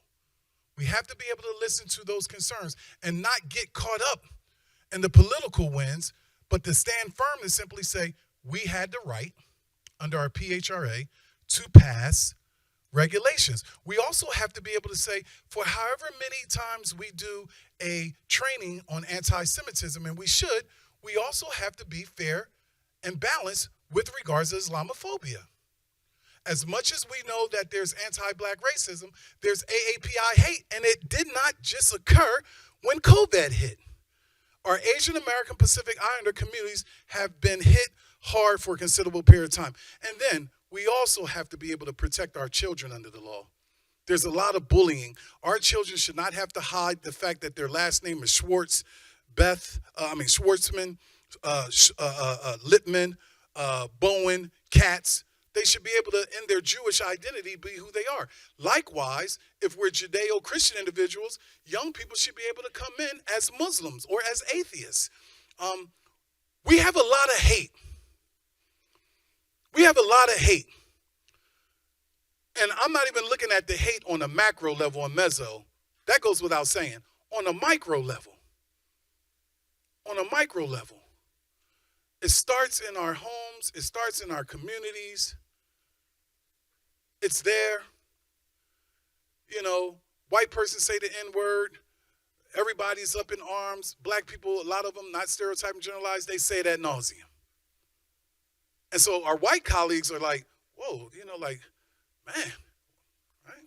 We have to be able to listen to those concerns and not get caught up in the political winds, but to stand firm and simply say, we had the right under our PHRA to pass regulations. We also have to be able to say, for however many times we do a training on anti-Semitism, and we should, we also have to be fair and balanced with regards to Islamophobia. As much as we know that there's anti-black racism, there's AAPI hate, and it did not just occur when COVID hit. Our Asian American Pacific Islander communities have been hit hard for a considerable period of time. And then we also have to be able to protect our children under the law. There's a lot of bullying. Our children should not have to hide the fact that their last name is Schwartzman, Littman, Bowen, Katz. They should be able to, in their Jewish identity, be who they are. Likewise, if we're Judeo-Christian individuals, young people should be able to come in as Muslims or as atheists. We have a lot of hate. We have a lot of hate. And I'm not even looking at the hate on a macro level on meso. That goes without saying. On a micro level. It starts in our homes. It starts in our communities. It's there. You know, white person say the N-word. Everybody's up in arms. Black people, a lot of them, not stereotyping, generalized, they say it ad nauseum. And so our white colleagues are like, whoa, man, right?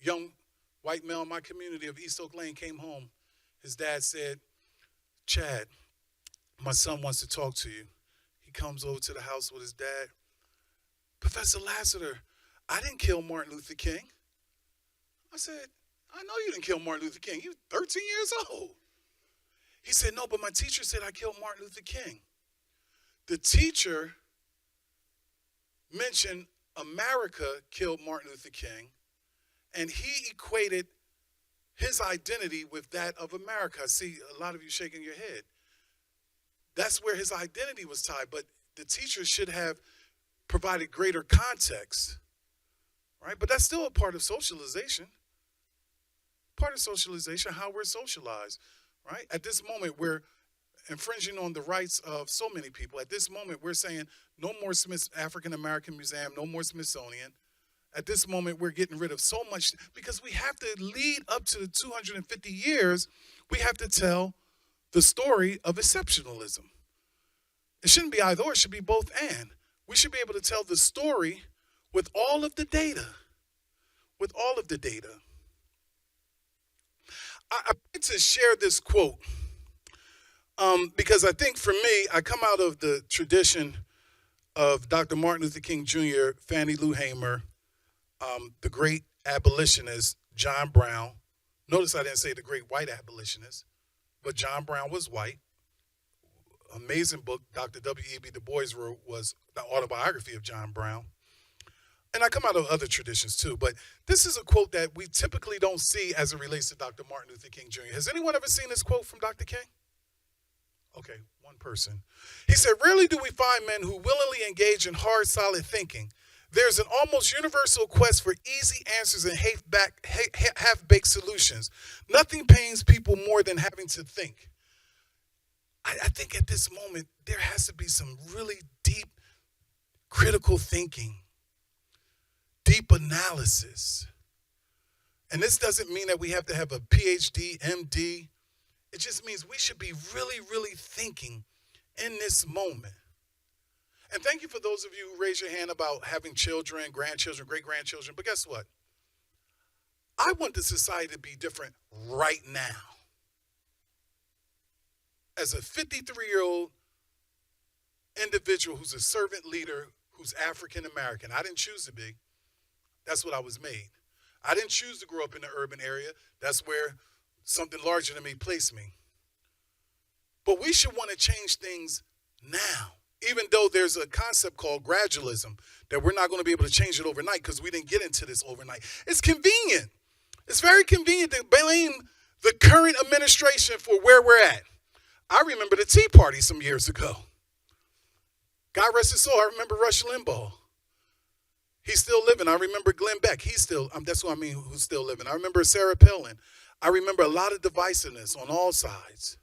Young white male in my community of East Oak Lane came home His dad said, Chad, my son wants to talk to you. He comes over to the house with his dad. Professor Lassiter, I didn't kill Martin Luther King. I said, I know you didn't kill Martin Luther King. You were 13 years old. He said, no, but my teacher said I killed Martin Luther King. The teacher mentioned America killed Martin Luther King, and he equated his identity with that of America. I see a lot of you shaking your head. That's where his identity was tied, but the teacher should have provided greater context, right? But that's still a part of socialization. Part of socialization, how we're socialized, right? At this moment, we're infringing on the rights of so many people. At this moment, we're saying no more African American Museum, no more Smithsonian. At this moment, we're getting rid of so much because we have to lead up to the 250 years. We have to tell the story of exceptionalism. It shouldn't be either or, it should be both and. We should be able to tell the story with all of the data. With all of the data. I'd like to share this quote because I think for me, I come out of the tradition of Dr. Martin Luther King Jr., Fannie Lou Hamer, the great abolitionist, John Brown. Notice I didn't say the great white abolitionist, but John Brown was white. Amazing book Dr. W.E.B. Du Bois wrote was the autobiography of John Brown. And I come out of other traditions too, but this is a quote that we typically don't see as it relates to Dr. Martin Luther King Jr. Has anyone ever seen this quote from Dr. King? Okay, one person. He said, rarely do we find men who willingly engage in hard, solid thinking. There's an almost universal quest for easy answers and half-baked solutions. Nothing pains people more than having to think. I think at this moment, there has to be some really deep, critical thinking, deep analysis. And this doesn't mean that we have to have a PhD, MD. It just means we should be really, really thinking in this moment. And thank you for those of you who raise your hand about having children, grandchildren, great-grandchildren. But guess what? I want the society to be different right now. As a 53-year-old individual who's a servant leader who's African-American, I didn't choose to be. That's what I was made. I didn't choose to grow up in the urban area. That's where something larger than me placed me. But we should want to change things now, even though there's a concept called gradualism, that we're not going to be able to change it overnight because we didn't get into this overnight. It's convenient. It's very convenient to blame the current administration for where we're at. I remember the Tea Party some years ago. God rest his soul. I remember Rush Limbaugh. He's still living. I remember Glenn Beck. He's still, that's what I mean, who's still living. I remember Sarah Palin. I remember a lot of divisiveness on all sides.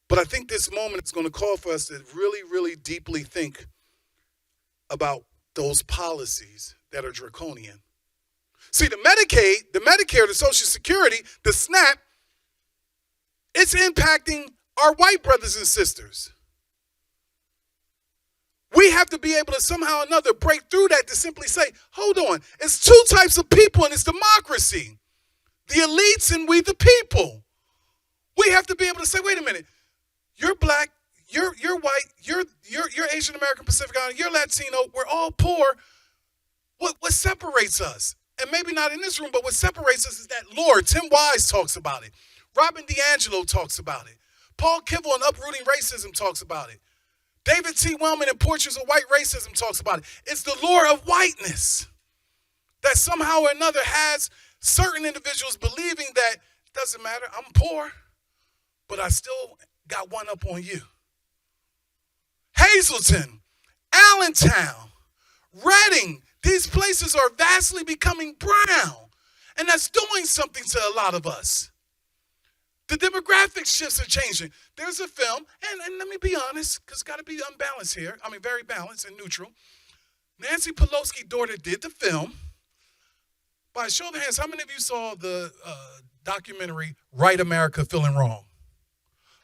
But I think this moment is going to call for us to really, really deeply think about those policies that are draconian. See, the Medicaid, the Medicare, the Social Security, the SNAP, it's impacting our white brothers and sisters. We have to be able to somehow or another break through that to simply say, hold on, it's two types of people in this democracy. The elites and we the people. We have to be able to say, wait a minute, you're black, you're white, you're Asian American, Pacific Islander, you're Latino, we're all poor. What separates us? And maybe not in this room, but what separates us is that Lord. Tim Wise talks about it. Robin DiAngelo talks about it. Paul Kivel in Uprooting Racism talks about it. David T. Wellman in Portraits of White Racism talks about it. It's the lure of whiteness that somehow or another has certain individuals believing that it doesn't matter, I'm poor, but I still got one up on you. Hazleton, Allentown, Reading, these places are vastly becoming brown, and that's doing something to a lot of us. The demographic shifts are changing. There's a film, and let me be honest, because it's got to be unbalanced here. I mean, very balanced and neutral. Nancy Pelosi's daughter did the film. By a show of hands, how many of you saw the documentary, Right America Feeling Wrong?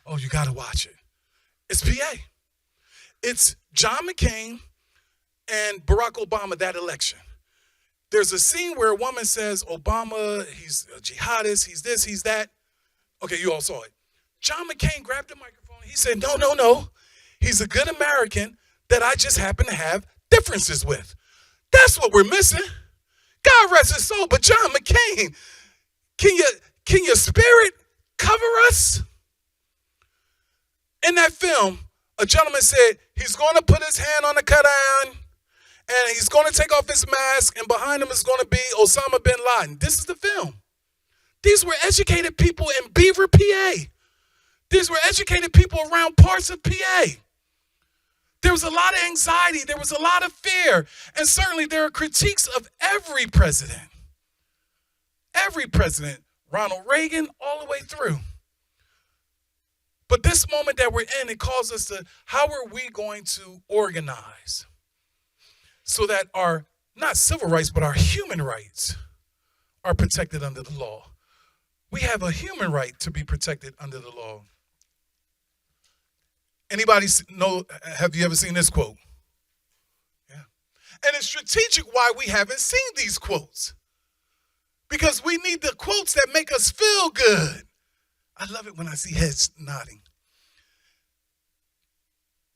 Oh, you got to watch it. It's PA. It's John McCain and Barack Obama, that election. There's a scene where a woman says, Obama, he's a jihadist, he's this, he's that. Okay, you all saw it. John McCain grabbed the microphone. He said, no, no, no. He's a good American that I just happen to have differences with. That's what we're missing. God rest his soul. But John McCain, can your spirit cover us? In that film, a gentleman said he's going to put his hand on the cut iron and he's going to take off his mask, and behind him is going to be Osama bin Laden. This is the film. These were educated people in Beaver, PA. These were educated people around parts of PA. There was a lot of anxiety. There was a lot of fear. And certainly there are critiques of every president. Every president, Ronald Reagan, all the way through. But this moment that we're in, it calls us to, how are we going to organize so that our, not civil rights, but our human rights are protected under the law? We have a human right to be protected under the law. Anybody know, have you ever seen this quote? Yeah. And it's strategic why we haven't seen these quotes. Because we need the quotes that make us feel good. I love it when I see heads nodding.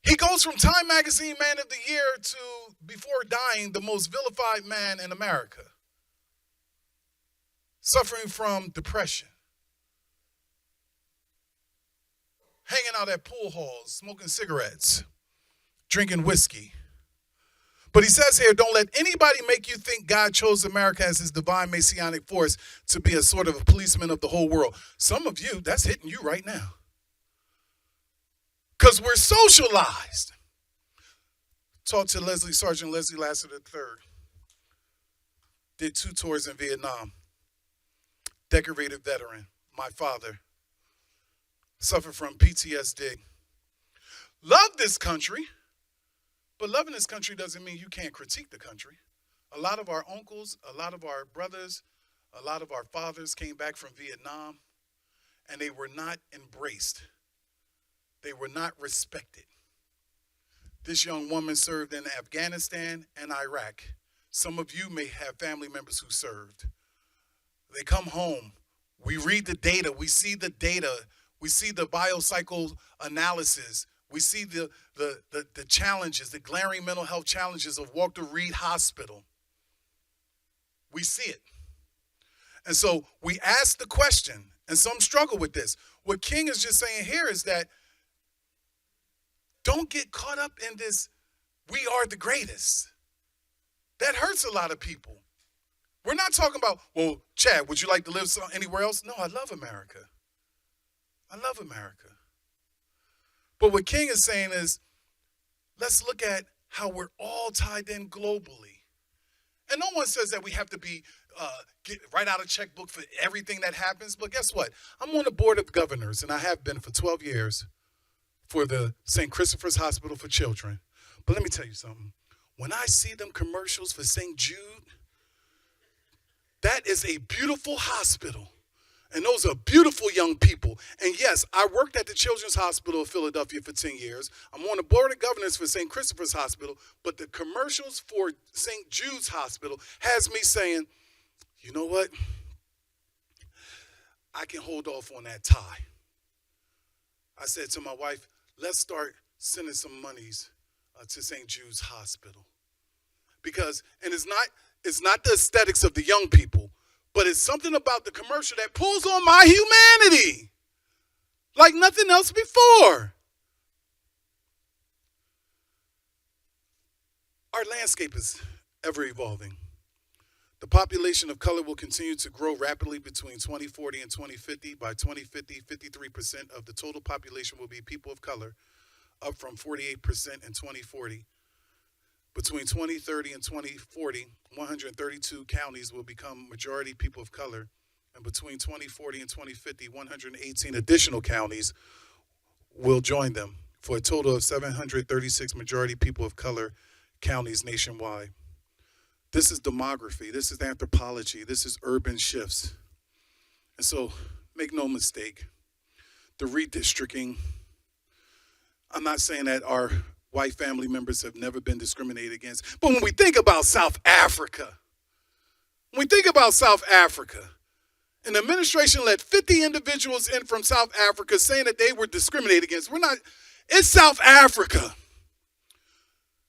He goes from Time Magazine Man of the Year to, before dying, the most vilified man in America. Suffering from depression. Hanging out at pool halls, smoking cigarettes, drinking whiskey. But he says here, don't let anybody make you think God chose America as his divine messianic force to be a sort of a policeman of the whole world. Some of you, that's hitting you right now. Because we're socialized. Talked to Sergeant Leslie Lassiter III. Did 2 tours in Vietnam. Decorated veteran, my father. Suffered from PTSD. Love this country, but loving this country doesn't mean you can't critique the country. A lot of our uncles, a lot of our brothers, a lot of our fathers came back from Vietnam, and they were not embraced. They were not respected. This young woman served in Afghanistan and Iraq. Some of you may have family members who served. They come home. We read the data. We see the data. We see the biocycle analysis. We see the challenges, the glaring mental health challenges of Walter Reed Hospital. We see it. And so we ask the question, and some struggle with this. What King is just saying here is that don't get caught up in this, we are the greatest. That hurts a lot of people. We're not talking about, well, Chad, would you like to live anywhere else? No, I love America. I love America. But what King is saying is, let's look at how we're all tied in globally. And no one says that we have to be write out a checkbook for everything that happens. But guess what? I'm on the board of governors, and I have been for 12 years for the St. Christopher's Hospital for Children. But let me tell you something. When I see them commercials for St. Jude, that is a beautiful hospital. And those are beautiful young people. And yes, I worked at the Children's Hospital of Philadelphia for 10 years. I'm on the board of governors for St. Christopher's Hospital. But the commercials for St. Jude's Hospital has me saying, you know what? I can hold off on that tie. I said to my wife, let's start sending some monies to St. Jude's Hospital. Because, and it's not the aesthetics of the young people, but it's something about the commercial that pulls on my humanity like nothing else before. Our landscape is ever evolving. The population of color will continue to grow rapidly between 2040 and 2050. By 2050, 53% of the total population will be people of color, up from 48% in 2040. Between 2030 and 2040, 132 counties will become majority people of color. And between 2040 and 2050, 118 additional counties will join them, for a total of 736 majority people of color counties nationwide. This is demography, this is anthropology, this is urban shifts. And so, make no mistake, the redistricting, I'm not saying that our white family members have never been discriminated against, but when we think about South Africa, And the administration let 50 individuals in from South Africa saying that they were discriminated against. We're not, it's South Africa.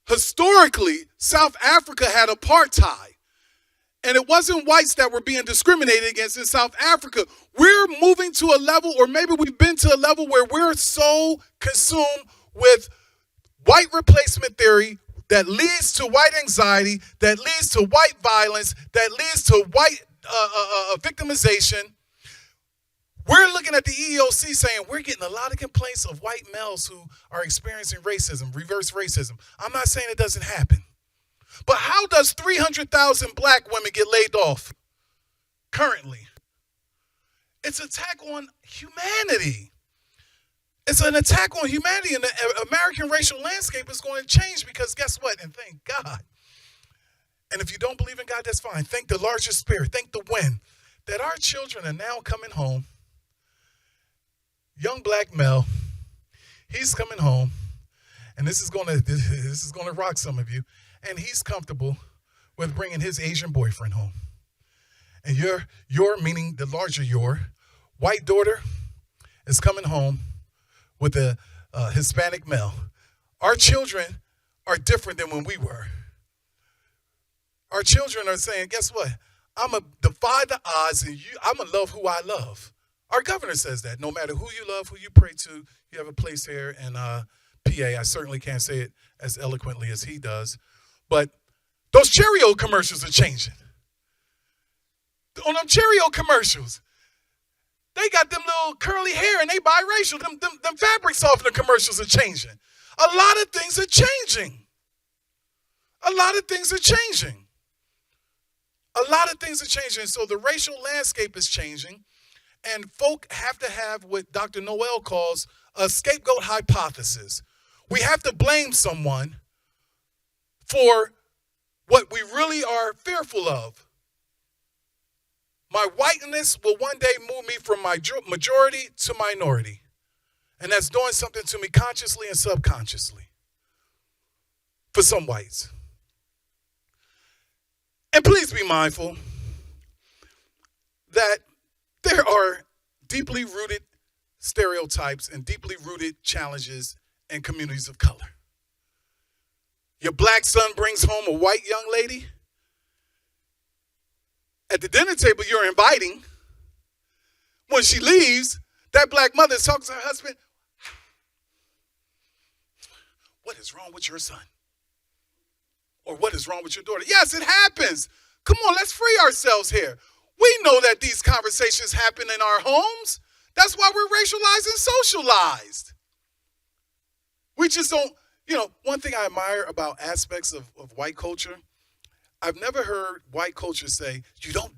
Historically, South Africa had apartheid. And it wasn't whites that were being discriminated against in South Africa. We're moving to a level, or maybe we've been to a level where we're so consumed with white replacement theory that leads to white anxiety, that leads to white violence, that leads to white victimization. We're looking at the EEOC saying we're getting a lot of complaints of white males who are experiencing racism, reverse racism. I'm not saying it doesn't happen. But how does 300,000 black women get laid off currently? It's an attack on humanity. It's an attack on humanity, and the American racial landscape is going to change because guess what? And thank God. And if you don't believe in God, that's fine. Thank the larger spirit. Thank the wind that our children are now coming home. Young black male, he's coming home, and this is going to rock some of you. And he's comfortable with bringing his Asian boyfriend home. And your meaning the larger your white daughter is coming home with a Hispanic male. Our children are different than when we were. Our children are saying, guess what? I'm going to defy the odds, and I'm going to love who I love. Our governor says that. No matter who you love, who you pray to, you have a place here in PA. I certainly can't say it as eloquently as he does. But those Cheerio commercials are changing. On them Cheerio commercials, they got them little curly hair and they biracial. Them fabric softener commercials are changing. A lot of things are changing. A lot of things are changing. A lot of things are changing. So the racial landscape is changing. And folk have to have what Dr. Noel calls a scapegoat hypothesis. We have to blame someone for what we really are fearful of. My whiteness will one day move me from my majority to minority. And that's doing something to me consciously and subconsciously for some whites. And please be mindful that there are deeply rooted stereotypes and deeply rooted challenges in communities of color. Your black son brings home a white young lady. At the dinner table you're inviting, when she leaves, that black mother talks to her husband, what is wrong with your son? Or what is wrong with your daughter? Yes, it happens. Come on, let's free ourselves here. We know that these conversations happen in our homes. That's why we're racialized and socialized. We just don't. One thing I admire about aspects of white culture, I've never heard white culture say, you don't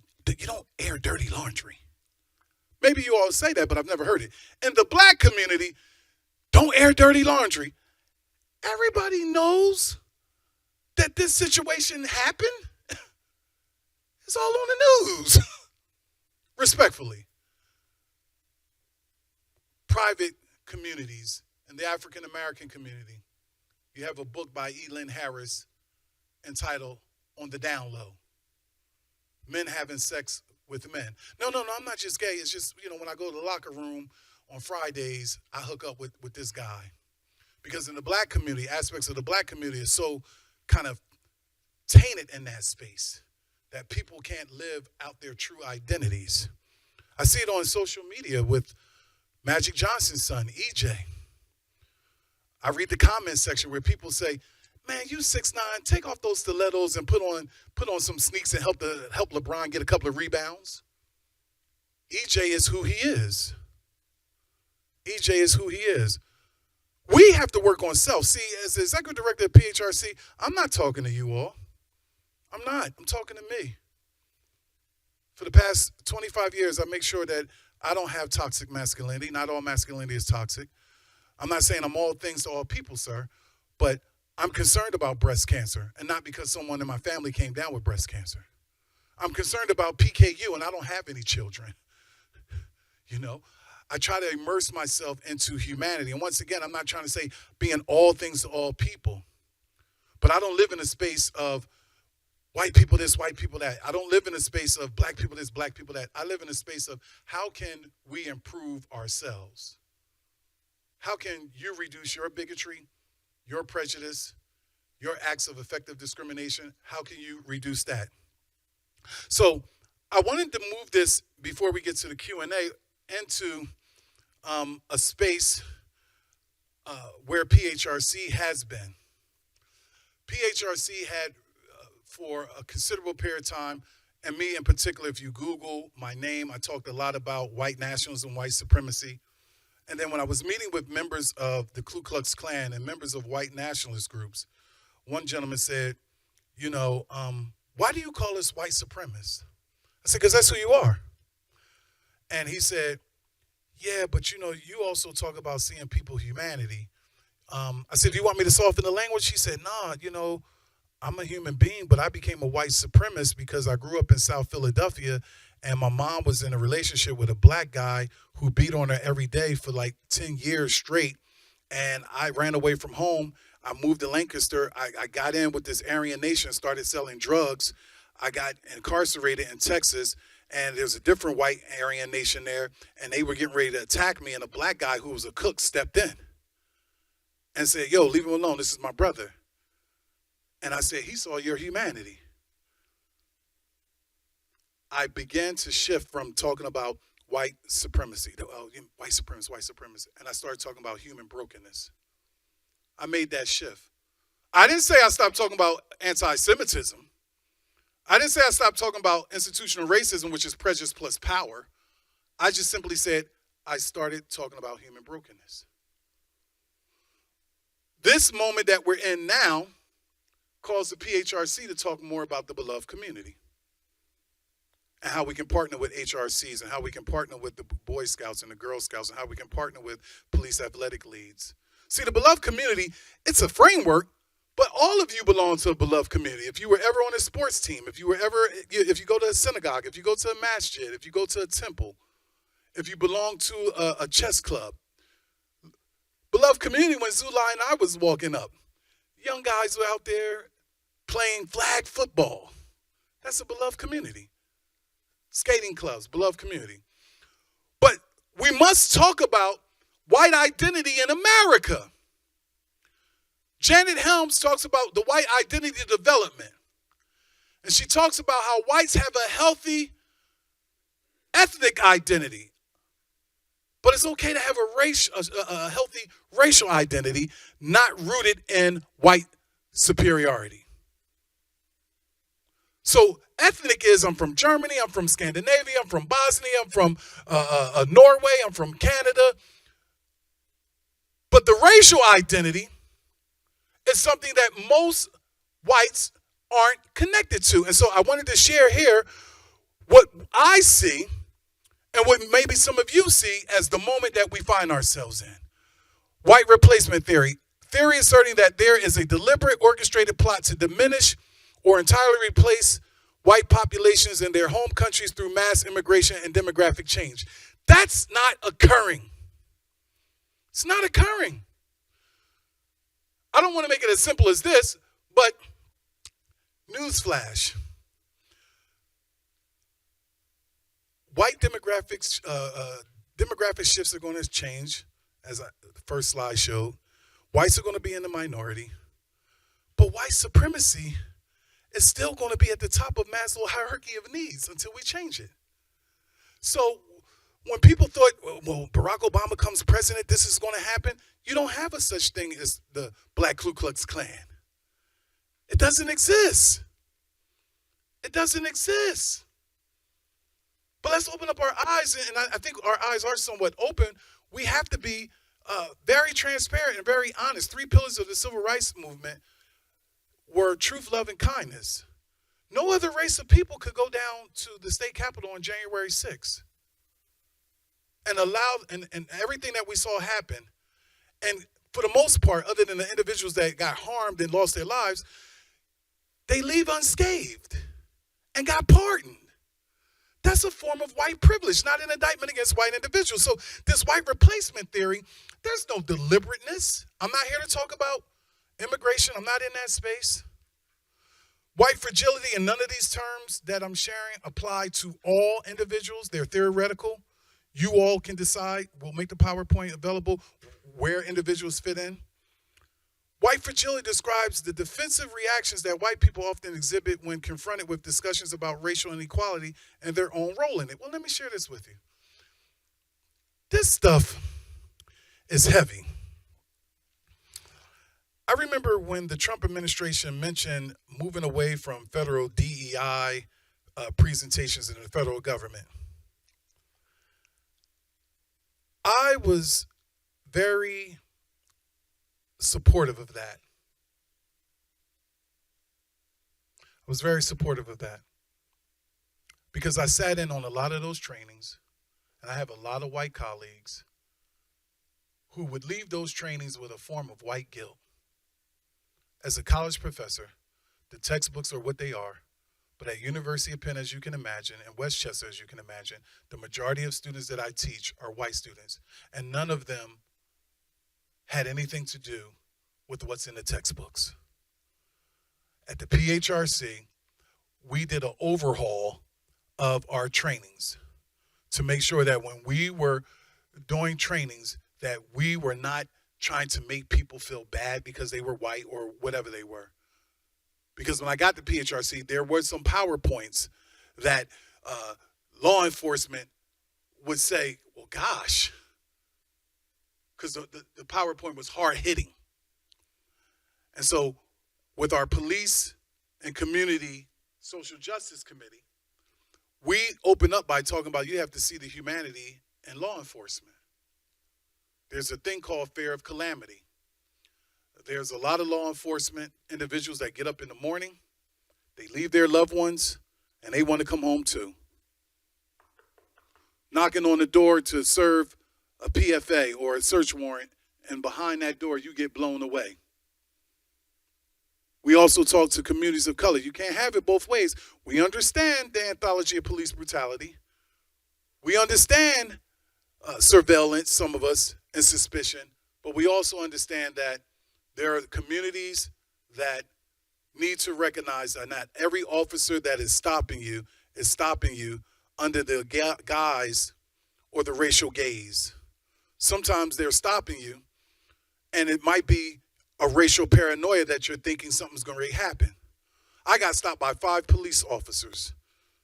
air dirty laundry. Maybe you all say that, but I've never heard it. In the black community, don't air dirty laundry. Everybody knows that this situation happened. It's all on the news. Respectfully. Private communities and the African American community. You have a book by E. Lynn Harris entitled On the Down Low. Men having sex with men. No, I'm not just gay. It's just, when I go to the locker room on Fridays, I hook up with this guy. Because in the black community, aspects of the black community are so kind of tainted in that space that people can't live out their true identities. I see it on social media with Magic Johnson's son, EJ. I read the comment section where people say, man, you 6'9", take off those stilettos and put on some sneaks and help LeBron get a couple of rebounds. EJ is who he is. EJ is who he is. We have to work on self. See, as the executive director of PHRC, I'm not talking to you all. I'm not. I'm talking to me. For the past 25 years, I make sure that I don't have toxic masculinity. Not all masculinity is toxic. I'm not saying I'm all things to all people, sir, but I'm concerned about breast cancer, and not because someone in my family came down with breast cancer. I'm concerned about PKU, and I don't have any children. I try to immerse myself into humanity. And once again, I'm not trying to say being all things to all people, but I don't live in a space of white people this, white people that. I don't live in a space of black people this, black people that. I live in a space of how can we improve ourselves? How can you reduce your bigotry, your prejudice, your acts of effective discrimination? How can you reduce that? So I wanted to move this, before we get to the Q&A, into a space where PHRC has been. PHRC had, for a considerable period of time, and me in particular, if you Google my name, I talked a lot about white nationalism, white supremacy. And then when I was meeting with members of the Ku Klux Klan and members of white nationalist groups, one gentleman said, why do you call us white supremacists? I said, because that's who you are. And he said, yeah, but you also talk about seeing people's humanity. I said, do you want me to soften the language? He said, nah, I'm a human being, but I became a white supremacist because I grew up in South Philadelphia and my mom was in a relationship with a black guy who beat on her every day for like 10 years straight. And I ran away from home. I moved to Lancaster. I got in with this Aryan Nation, started selling drugs. I got incarcerated in Texas, and there was a different white Aryan Nation there, and they were getting ready to attack me, and a black guy who was a cook stepped in and said, yo, leave him alone. This is my brother. And I said, he saw your humanity. I began to shift from talking about white supremacy, white supremacy, and I started talking about human brokenness. I made that shift. I didn't say I stopped talking about anti-Semitism. I didn't say I stopped talking about institutional racism, which is prejudice plus power. I just simply said I started talking about human brokenness. This moment that we're in now calls the PHRC to talk more about the beloved community and how we can partner with HRCs and how we can partner with the Boy Scouts and the Girl Scouts and how we can partner with police athletic leads. See, the beloved community, it's a framework, but all of you belong to a beloved community. If you were ever on a sports team, if you go to a synagogue, if you go to a masjid, if you go to a temple, if you belong to a chess club, beloved community, when Zula and I was walking up, young guys were out there playing flag football. That's a beloved community. Skating clubs, beloved community. But we must talk about white identity in America. Janet Helms talks about the white identity development. And she talks about how whites have a healthy ethnic identity. But it's okay to have a healthy racial identity, not rooted in white superiority. So ethnic is I'm from Germany, I'm from Scandinavia, I'm from Bosnia, I'm from Norway, I'm from Canada. But the racial identity is something that most whites aren't connected to. And so I wanted to share here what I see and what maybe some of you see as the moment that we find ourselves in. White replacement theory. Theory asserting that there is a deliberate orchestrated plot to diminish or entirely replace white populations in their home countries through mass immigration and demographic change. That's not occurring. It's not occurring. I don't want to make it as simple as this, but newsflash. White demographic shifts are going to change, as the first slide showed. Whites are going to be in the minority, but white supremacy is still going to be at the top of Maslow's hierarchy of needs until we change it. So when people thought, well, Barack Obama becomes president, this is going to happen, you don't have a such thing as the Black Ku Klux Klan. It doesn't exist. It doesn't exist. But let's open up our eyes, and I think our eyes are somewhat open. We have to be very transparent and very honest. 3 pillars of the civil rights movement were truth, love, and kindness. No other race of people could go down to the state capitol on January 6th and allow and everything that we saw happen. And for the most part, other than the individuals that got harmed and lost their lives, they leave unscathed and got pardoned. That's a form of white privilege, not an indictment against white individuals. So this white replacement theory, there's no deliberateness. I'm not here to talk about immigration. I'm not in that space. White fragility and none of these terms that I'm sharing apply to all individuals. They're theoretical. You all can decide. We'll make the PowerPoint available where individuals fit in. White fragility describes the defensive reactions that white people often exhibit when confronted with discussions about racial inequality and their own role in it. Well, let me share this with you. This stuff is heavy. I remember when the Trump administration mentioned moving away from federal DEI presentations in the federal government. I was very supportive of that. I was very supportive of that because I sat in on a lot of those trainings, and I have a lot of white colleagues who would leave those trainings with a form of white guilt. As a college professor, the textbooks are what they are, but at University of Penn, as you can imagine, and Westchester, as you can imagine, the majority of students that I teach are white students, and none of them had anything to do with what's in the textbooks. At the PHRC, we did an overhaul of our trainings to make sure that when we were doing trainings, that we were not trying to make people feel bad because they were white or whatever they were. Because when I got to PHRC, there were some PowerPoints that law enforcement would say, well, gosh, because the PowerPoint was hard-hitting. And so with our police and community social justice committee, we open up by talking about you have to see the humanity in law enforcement. There's a thing called fear of calamity. There's a lot of law enforcement individuals that get up in the morning, they leave their loved ones, and they want to come home too. Knocking on the door to serve a PFA or a search warrant, and behind that door, you get blown away. We also talk to communities of color. You can't have it both ways. We understand the anthology of police brutality. We understand surveillance, some of us, and suspicion, but we also understand that there are communities that need to recognize that not every officer that is stopping you under the guise or the racial gaze. Sometimes they're stopping you, and it might be a racial paranoia that you're thinking something's going to happen. I got stopped by 5 police officers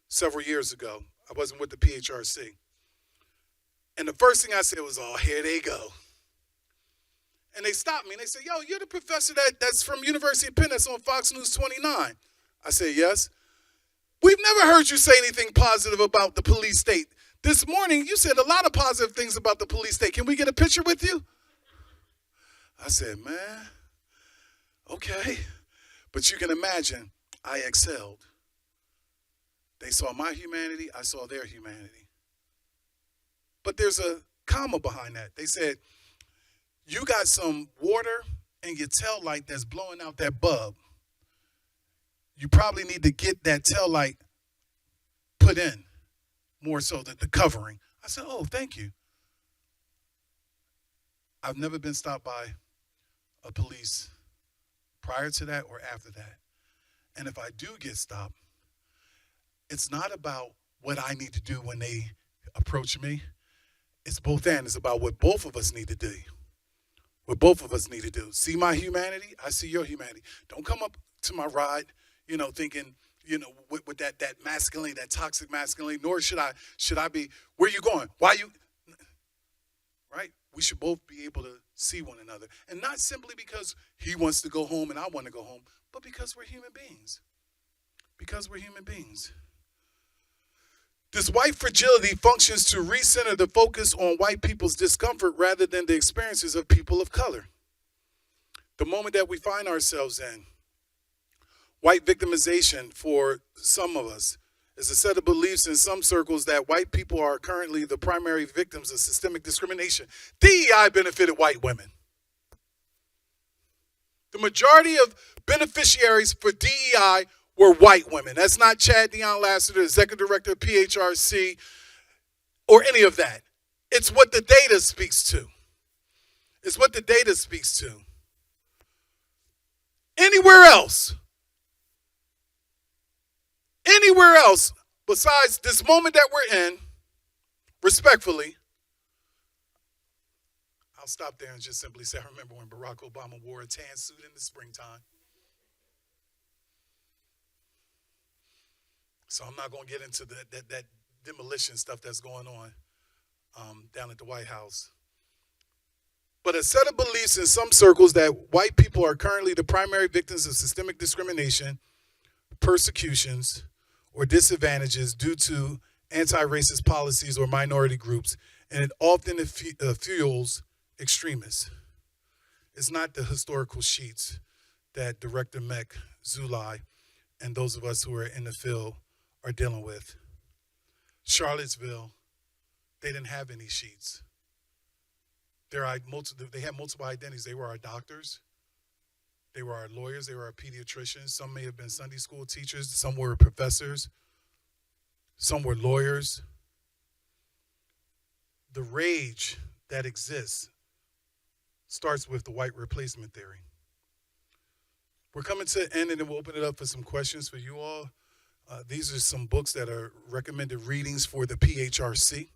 several years ago. I wasn't with the PHRC. And the first thing I said was, oh, here they go. And they stopped me and they said, yo, you're the professor that's from University of Penn that's on Fox News 29. I said, yes. We've never heard you say anything positive about the police state. This morning, you said a lot of positive things about the police state. Can we get a picture with you? I said, man, okay. But you can imagine, I excelled. They saw my humanity, I saw their humanity. But there's a comma behind that. They said, you got some water in your tail light that's blowing out that bulb. You probably need to get that tail light put in, more so than the covering. I said, oh, thank you. I've never been stopped by a police prior to that or after that. And if I do get stopped, it's not about what I need to do when they approach me. It's both and. It's about what both of us need to do. What both of us need to do. See my humanity, I see your humanity. Don't come up to my ride, thinking, with that masculine, that toxic masculinity, nor should I be, where you going? Why you, right? We should both be able to see one another. And not simply because he wants to go home and I want to go home, but because we're human beings. Because we're human beings. This white fragility functions to recenter the focus on white people's discomfort rather than the experiences of people of color. The moment that we find ourselves in, white victimization for some of us is a set of beliefs in some circles that white people are currently the primary victims of systemic discrimination. DEI benefited white women. The majority of beneficiaries for DEI were white women. That's not Chad Dion Lassiter, executive director of PHRC, or any of that. It's what the data speaks to. It's what the data speaks to. Anywhere else, anywhere else besides this moment that we're in, respectfully, I'll stop there and just simply say, I remember when Barack Obama wore a tan suit in the springtime. So I'm not going to get into that demolition stuff that's going on down at the White House. But a set of beliefs in some circles that white people are currently the primary victims of systemic discrimination, persecutions, or disadvantages due to anti-racist policies or minority groups, and it often fuels extremists. It's not the historical sheets that Director Mek, Zulai, and those of us who are in the field are dealing with. Charlottesville, they didn't have any sheets. They had multiple identities. They were our doctors. They were our lawyers. They were our pediatricians. Some may have been Sunday school teachers. Some were professors. Some were lawyers. The rage that exists starts with the white replacement theory. We're coming to the end, and then we'll open it up for some questions for you all. These are some books that are recommended readings for the PHRC.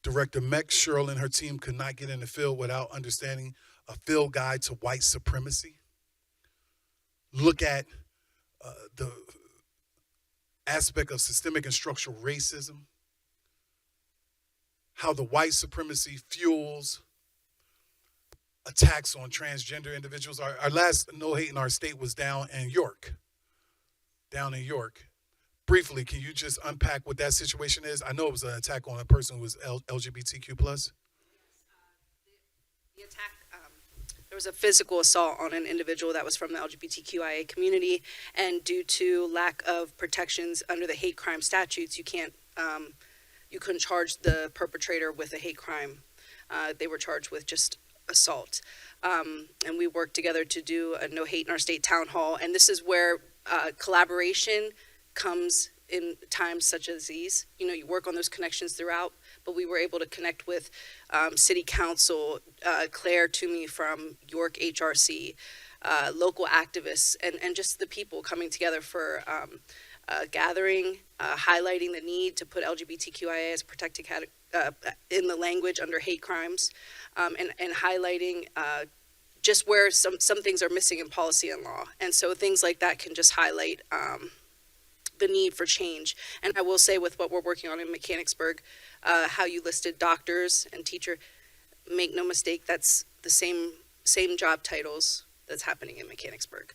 Director Mek, Cheryl, and her team could not get in the field without understanding a field guide to white supremacy. Look at the aspect of systemic and structural racism, how the white supremacy fuels attacks on transgender individuals. Our last No Hate in Our State was down in York. Briefly, can you just unpack what that situation is? I know it was an attack on a person who was LGBTQ+. The attack, there was a physical assault on an individual that was from the LGBTQIA community, and due to lack of protections under the hate crime statutes, you couldn't charge the perpetrator with a hate crime. They were charged with just assault. And we worked together to do a No Hate in Our State town hall, and this is where collaboration comes in times such as these. You know, you work on those connections throughout, but we were able to connect with City Council, Claire Toomey from York HRC, local activists, and just the people coming together for gathering, highlighting the need to put LGBTQIA as protected in the language under hate crimes, and highlighting just where some things are missing in policy and law. And so things like that can just highlight the need for change. And I will say, with what we're working on in Mechanicsburg, how you listed doctors and teacher, make no mistake, that's the same job titles that's happening in Mechanicsburg.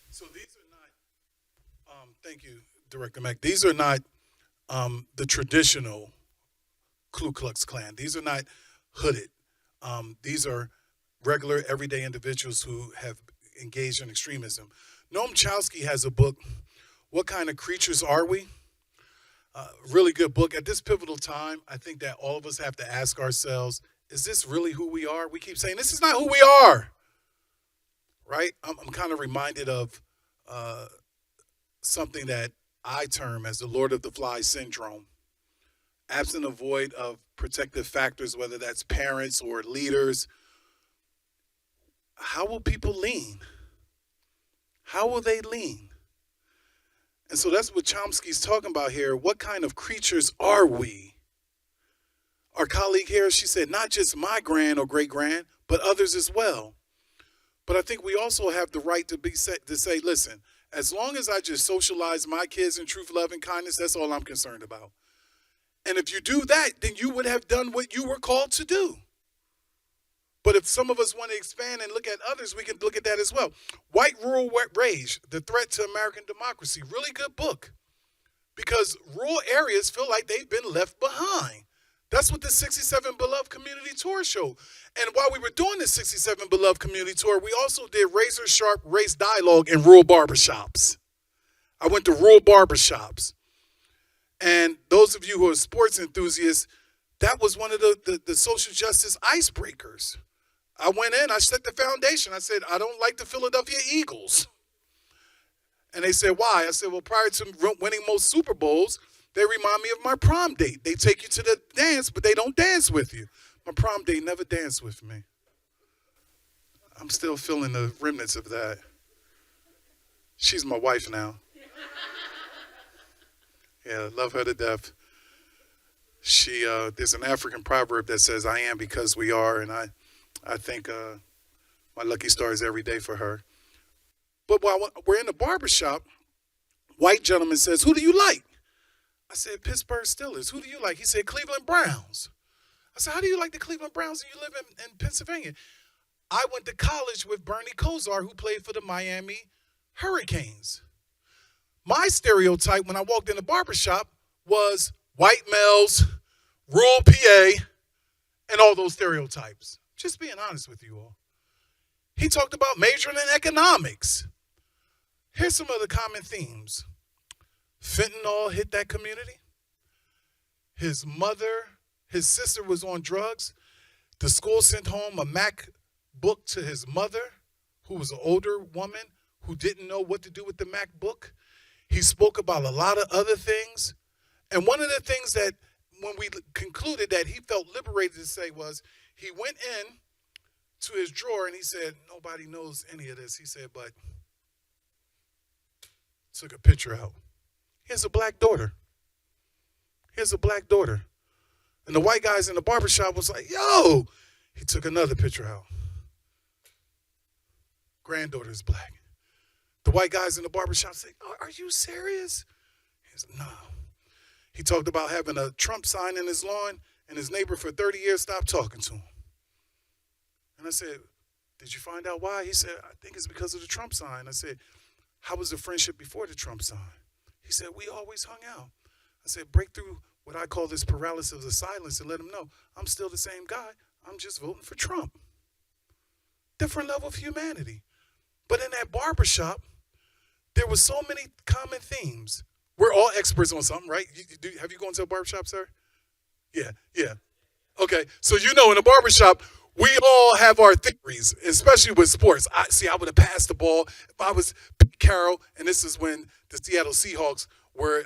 So these are not, thank you, Director Mek. These are not the traditional Ku Klux Klan. These are not hooded. These are regular, everyday individuals who have engaged in extremism. Noam Chomsky has a book, What Kind of Creatures Are We? Really good book. At this pivotal time, I think that all of us have to ask ourselves, is this really who we are? We keep saying, this is not who we are, right? I'm kind of reminded of something that I term as the Lord of the Flies syndrome. Absent a void of protective factors, whether that's parents or leaders, how will people lean? How will they lean? And so that's what Chomsky's talking about here. What kind of creatures are we? Our colleague here, she said, not just my grand or great grand, but others as well. But I think we also have the right to say, listen, as long as I just socialize my kids in truth, love, and kindness, that's all I'm concerned about. And if you do that, then you would have done what you were called to do. But if some of us want to expand and look at others, we can look at that as well. White Rural Rage, The Threat to American Democracy, really good book. Because rural areas feel like they've been left behind. That's what the 67 Beloved Community Tour showed. And while we were doing the 67 Beloved Community Tour, we also did razor sharp race dialogue in rural barbershops. I went to rural barbershops. And those of you who are sports enthusiasts, that was one of the social justice icebreakers. I went in, I set the foundation. I said, I don't like the Philadelphia Eagles. And they said, why? I said, well, prior to winning most Super Bowls, they remind me of my prom date. They take you to the dance, but they don't dance with you. My prom date never danced with me. I'm still feeling the remnants of that. She's my wife now. Yeah, love her to death. There's an African proverb that says, I am because we are, and I think my lucky star is every day for her. But while we're in the barbershop, white gentleman says, who do you like? I said, Pittsburgh Steelers. Who do you like? He said, Cleveland Browns. I said, how do you like the Cleveland Browns and you live in Pennsylvania? I went to college with Bernie Kosar, who played for the Miami Hurricanes. My stereotype when I walked in the barbershop was white males, rural PA, and all those stereotypes. Just being honest with you all. He talked about majoring in economics. Here's some of the common themes. Fentanyl hit that community. His sister was on drugs. The school sent home a MacBook to his mother, who was an older woman who didn't know what to do with the MacBook. He spoke about a lot of other things. And one of the things that when we concluded that he felt liberated to say was he went in to his drawer and he said, nobody knows any of this. He said, but took a picture out. He has a black daughter. And the white guys in the barbershop was like, yo, he took another picture out. Granddaughter's black. The white guys in the barbershop say, are you serious? He said, no. He talked about having a Trump sign in his lawn and his neighbor for 30 years stopped talking to him. And I said, did you find out why? He said, I think it's because of the Trump sign. I said, how was the friendship before the Trump sign? He said, we always hung out. I said, break through what I call this paralysis of silence and let him know I'm still the same guy. I'm just voting for Trump. Different level of humanity. But in that barbershop, there were so many common themes. We're all experts on something, right? Have you gone to a barbershop, sir? Yeah. Okay, so in a barbershop, we all have our theories, especially with sports. I would have passed the ball if I was Pete Carroll, and this is when the Seattle Seahawks were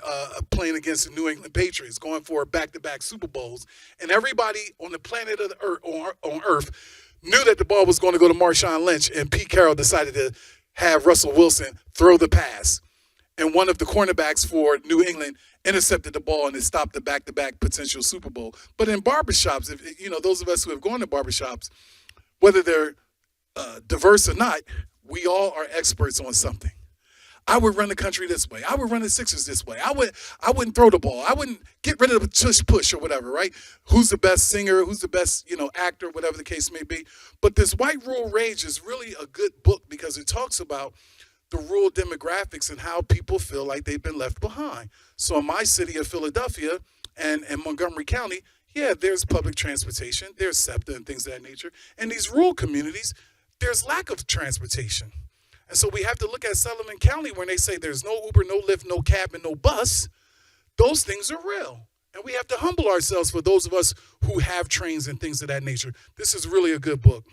playing against the New England Patriots, going for back-to-back Super Bowls. And everybody on the planet of the Earth, on Earth knew that the ball was going to go to Marshawn Lynch, and Pete Carroll decided to have Russell Wilson throw the pass. And one of the cornerbacks for New England intercepted the ball and it stopped the back-to-back potential Super Bowl. But in barbershops, those of us who have gone to barbershops, whether they're diverse or not, we all are experts on something. I would run the country this way. I would run the Sixers this way. I wouldn't throw the ball. I wouldn't get rid of the tush push or whatever, right? Who's the best singer? Who's the best, actor, whatever the case may be. But this White Rural Rage is really a good book because it talks about the rural demographics and how people feel like they've been left behind. So in my city of Philadelphia and Montgomery County, yeah, there's public transportation, there's SEPTA and things of that nature. And these rural communities, there's lack of transportation. And so we have to look at Sullivan County when they say there's no Uber, no Lyft, no cab, and no bus. Those things are real. And we have to humble ourselves for those of us who have trains and things of that nature. This is really a good book.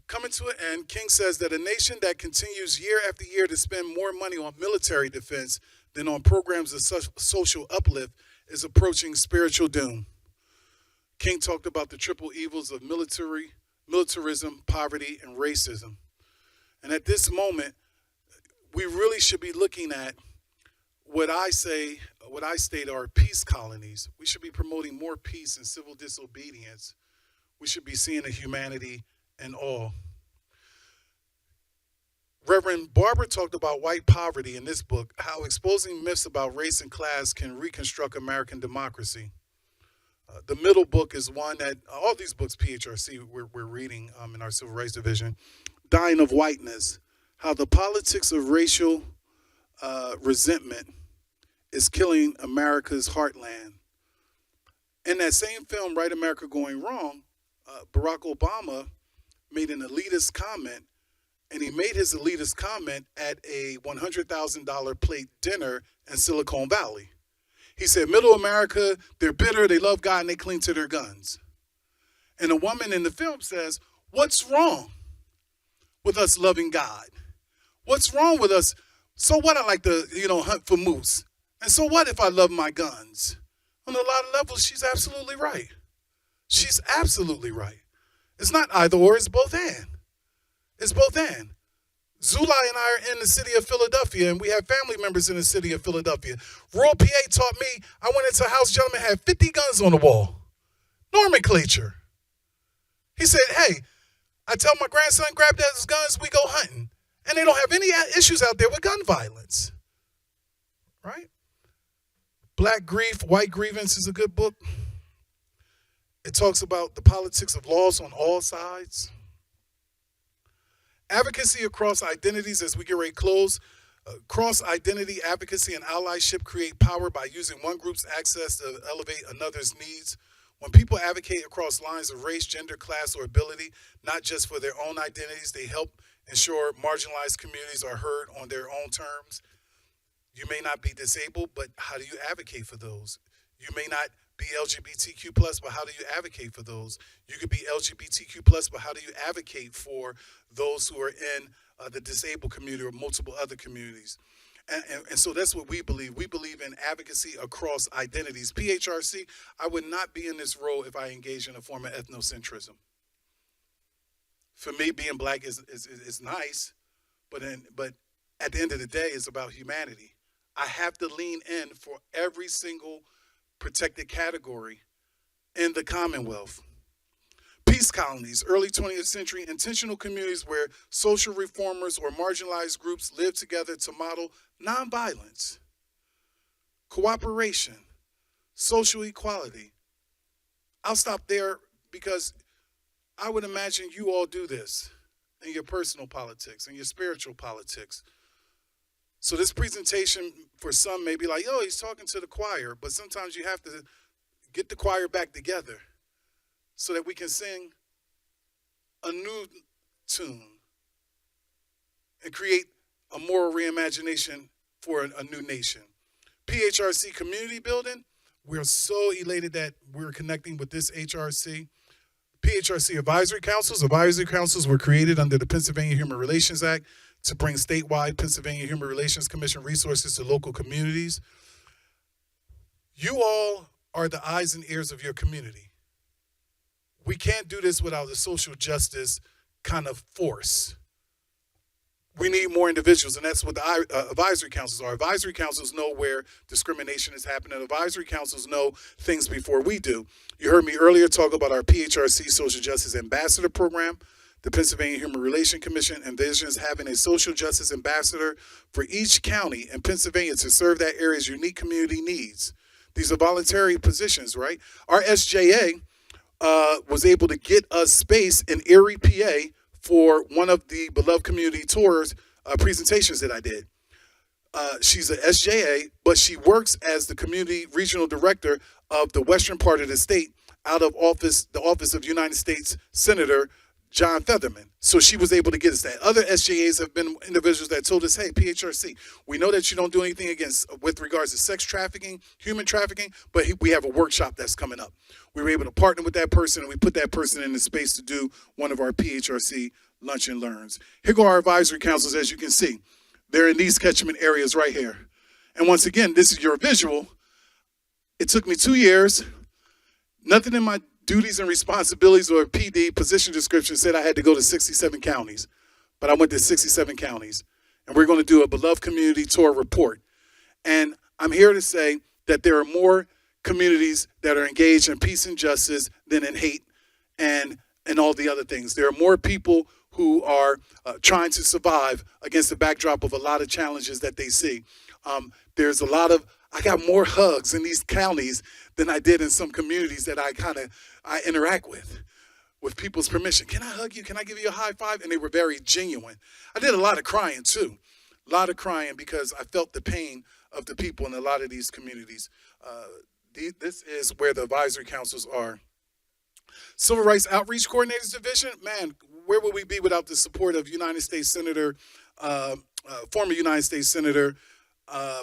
Coming to an end, King says that a nation that continues year after year to spend more money on military defense than on programs of social uplift is approaching spiritual doom. King talked about the triple evils of militarism, poverty, and racism. And at this moment, we really should be looking at what I state are peace colonies. We should be promoting more peace and civil disobedience. We should be seeing the humanity and all. Reverend Barber talked about white poverty in this book, how exposing myths about race and class can reconstruct American democracy. The middle book is one that, all these books, PHRC, we're reading in our Civil Rights Division, Dying of Whiteness, how the politics of racial resentment is killing America's heartland. In that same film, Right America Going Wrong, Barack Obama made an elitist comment, and he made his elitist comment at a $100,000 plate dinner in Silicon Valley. He said, middle America, they're bitter, they love God, and they cling to their guns. And a woman in the film says, what's wrong with us loving God? What's wrong with us? So what, I like to, hunt for moose. And so what if I love my guns? On a lot of levels, she's absolutely right. She's absolutely right. It's not either or, it's both and. It's both and. Zulai and I are in the city of Philadelphia, and we have family members in the city of Philadelphia. Rural PA taught me, I went into a house, gentleman had 50 guns on the wall. Nomenclature. He said, hey, I tell my grandson, grab those guns, we go hunting. And they don't have any issues out there with gun violence. Right? Black Grief, White Grievance is a good book. It talks about the politics of loss on all sides. Advocacy across identities, as we get ready to close. Cross-identity advocacy and allyship create power by using one group's access to elevate another's needs. When people advocate across lines of race, gender, class, or ability, not just for their own identities, they help ensure marginalized communities are heard on their own terms. You may not be disabled, but how do you advocate for those? You may not be LGBTQ+, but how do you advocate for those? You could be LGBTQ+, but how do you advocate for those who are in the disabled community or multiple other communities? And so that's what we believe. We believe in advocacy across identities. PHRC, I would not be in this role if I engaged in a form of ethnocentrism. For me, being black is nice, but at the end of the day, it's about humanity. I have to lean in for every single protected category in the Commonwealth. Peace colonies, early 20th century, intentional communities where social reformers or marginalized groups live together to model nonviolence, cooperation, social equality. I'll stop there because I would imagine you all do this in your personal politics, in your spiritual politics. So this presentation for some may be like, oh, he's talking to the choir, but sometimes you have to get the choir back together so that we can sing a new tune and create a moral reimagination for a new nation. PHRC community building, we're so elated that we're connecting with this HRC. PHRC advisory councils were created under the Pennsylvania Huma Relations Act to bring statewide Pennsylvania Huma Relations Commission resources to local communities. You all are the eyes and ears of your community. We can't do this without a social justice kind of force. We need more individuals, and that's what the advisory councils are. Advisory councils know where discrimination is happening. Advisory councils know things before we do. You heard me earlier talk about our PHRC Social Justice Ambassador Program. The Pennsylvania Huma Relations Commission envisions having a social justice ambassador for each county in Pennsylvania to serve that area's unique community needs. These are voluntary positions, right? Our SJA was able to get us space in Erie, PA for one of the Beloved Community Tours presentations that I did. She's an SJA, but she works as the community regional director of the western part of the state out of the office of United States Senator John Featherman. So she was able to get us that. Other SJAs have been individuals that told us, hey, PHRC, we know that you don't do anything with regards to sex trafficking, human trafficking, but we have a workshop that's coming up. We were able to partner with that person, and we put that person in the space to do one of our PHRC Lunch and Learns. Here go our advisory councils, as you can see. They're in these catchment areas right here. And once again, this is your visual. It took me 2 years. Nothing in my duties and responsibilities or PD position description said I had to go to 67 counties, but I went to 67 counties, and we're going to do a Beloved Community Tour report. And I'm here to say that there are more communities that are engaged in peace and justice than in hate and all the other things. There are more people who are trying to survive against the backdrop of a lot of challenges that they see. I got more hugs in these counties than I did in some communities that I interact with people's permission. Can I hug you? Can I give you a high five? And they were very genuine. I did a lot of crying too. A lot of crying because I felt the pain of the people in a lot of these communities. This is where the advisory councils are. Civil Rights Outreach Coordinators Division, man, where would we be without the support of United States Senator, former United States Senator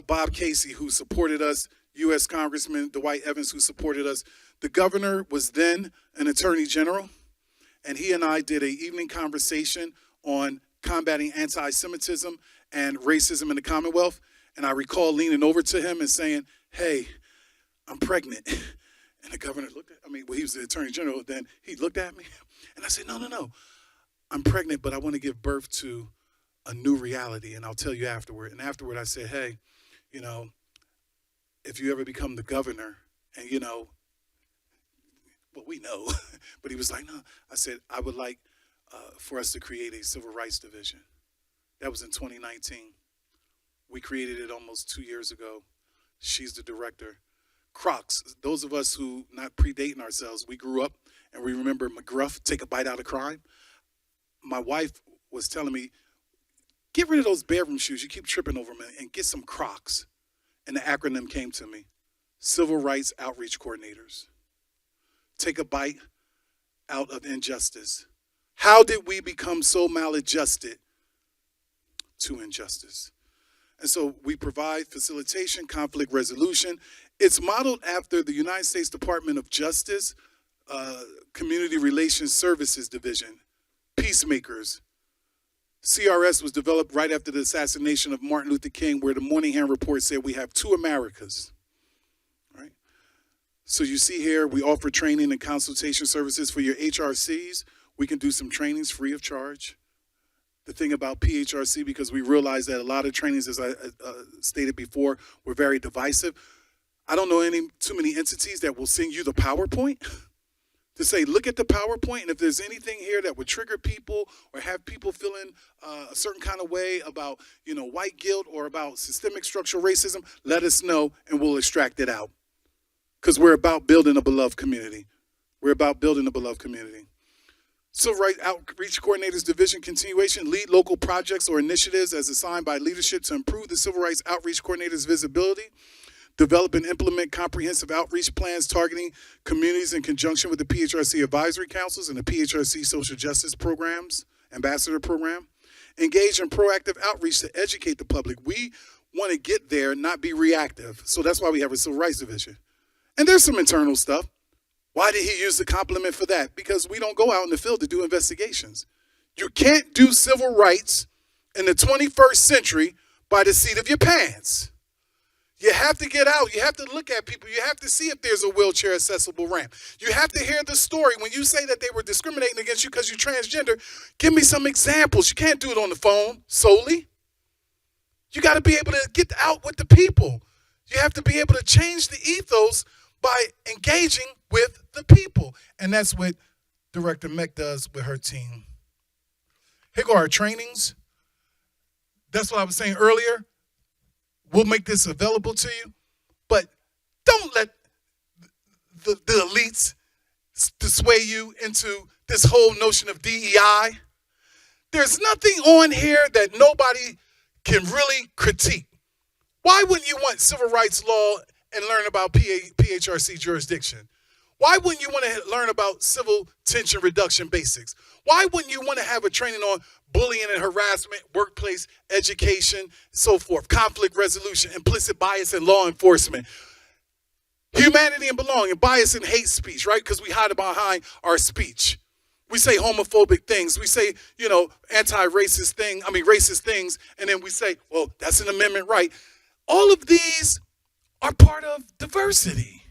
Bob Casey, who supported us, U.S. Congressman Dwight Evans, who supported us. The governor was then an attorney general, and he and I did an evening conversation on combating anti-Semitism and racism in the Commonwealth. And I recall leaning over to him and saying, hey, I'm pregnant. And the governor looked at me. Well, he was the attorney general. Then he looked at me, and I said, no. I'm pregnant, but I want to give birth to a new reality, and I'll tell you afterward. And afterward, I said, hey, if you ever become the governor, and well, we know, but he was like, no. I said, I would like for us to create a civil rights division. That was in 2019. We created it almost 2 years ago. She's the director. Crocs, those of us who, not predating ourselves, we grew up and we remember McGruff, take a bite out of crime. My wife was telling me, get rid of those bedroom shoes. You keep tripping over them, and get some Crocs. And the acronym came to me, Civil Rights Outreach Coordinators. Take a bite out of injustice. How did we become so maladjusted to injustice? And so we provide facilitation, conflict resolution. It's modeled after the United States Department of Justice, Community Relations Services Division, Peacemakers. CRS was developed right after the assassination of Martin Luther King, where the Moynihan Report said we have two Americas. Right? So you see here, we offer training and consultation services for your HRCs. We can do some trainings free of charge. The thing about PHRC, because we realize that a lot of trainings, as I stated before, were very divisive. I don't know too many entities that will send you the PowerPoint to say, look at the PowerPoint, and if there's anything here that would trigger people or have people feeling a certain kind of way about, white guilt or about systemic structural racism, let us know and we'll extract it out. Because we're about building a beloved community. We're about building a beloved community. Civil Rights Outreach Coordinators Division continuation, lead local projects or initiatives as assigned by leadership to improve the Civil Rights Outreach Coordinators' visibility. Develop and implement comprehensive outreach plans targeting communities in conjunction with the PHRC advisory councils and the PHRC social justice programs, ambassador program. Engage in proactive outreach to educate the public. We want to get there, not be reactive. So that's why we have a civil rights division. And there's some internal stuff. Why did he use the compliment for that? Because we don't go out in the field to do investigations. You can't do civil rights in the 21st century by the seat of your pants. You have to get out. You have to look at people. You have to see if there's a wheelchair accessible ramp. You have to hear the story. When you say that they were discriminating against you because you're transgender, give me some examples. You can't do it on the phone solely. You got to be able to get out with the people. You have to be able to change the ethos by engaging with the people. And that's what Director Meck does with her team. Here go our trainings. That's what I was saying earlier. We'll make this available to you, but don't let the elites sway you into this whole notion of DEI. There's nothing on here that nobody can really critique. Why wouldn't you want civil rights law and learn about PHRC jurisdiction? Why wouldn't you want to learn about civil tension reduction basics? Why wouldn't you want to have a training on bullying and harassment, workplace education, so forth, conflict resolution, implicit bias in law enforcement, humanity and belonging, bias and hate speech, right? Because we hide behind our speech. We say homophobic things. We say, racist things, and then we say, well, that's an amendment right. All of these are part of diversity.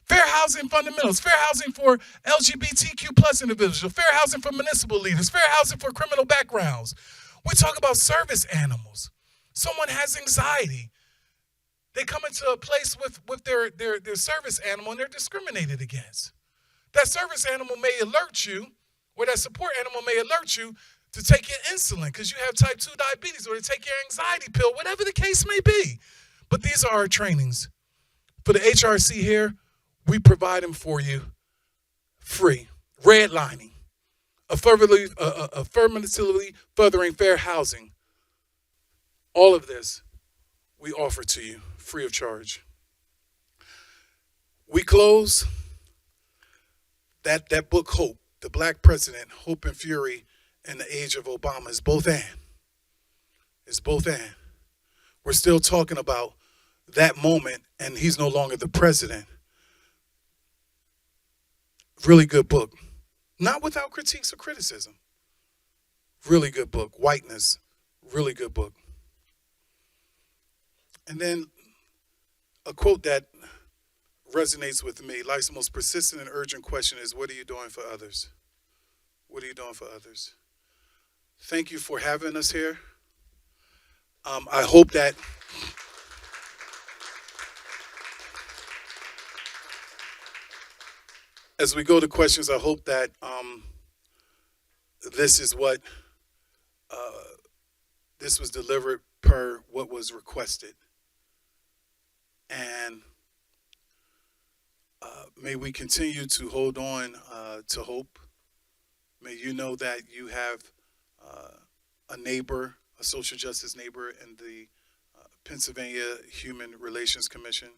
Fair housing fundamentals, fair housing for LGBTQ plus individuals, fair housing for municipal leaders, fair housing for criminal backgrounds. We talk about service animals. Someone has anxiety. They come into a place with their service animal and they're discriminated against. That service animal may alert you, or that support animal may alert you to take your insulin because you have type 2 diabetes, or to take your anxiety pill, whatever the case may be. But these are our trainings. For the HRC here, we provide them for you free. Redlining, affirmatively furthering fair housing. All of this we offer to you free of charge. We close that book, Hope, The Black President, Hope and Fury in the Age of Obama, is both and. It's both and. We're still talking about that moment, and he's no longer the president. Really good book. Not without critiques or criticism. Really good book. Whiteness. Really good book. And then a quote that resonates with me. Life's most persistent and urgent question is, what are you doing for others? What are you doing for others? thank you for having us here. I hope that as we go to questions, I hope that this is what this was delivered per what was requested. And may we continue to hold on to hope. May you know that you have a neighbor, a social justice neighbor in the Pennsylvania Huma Relations Commission.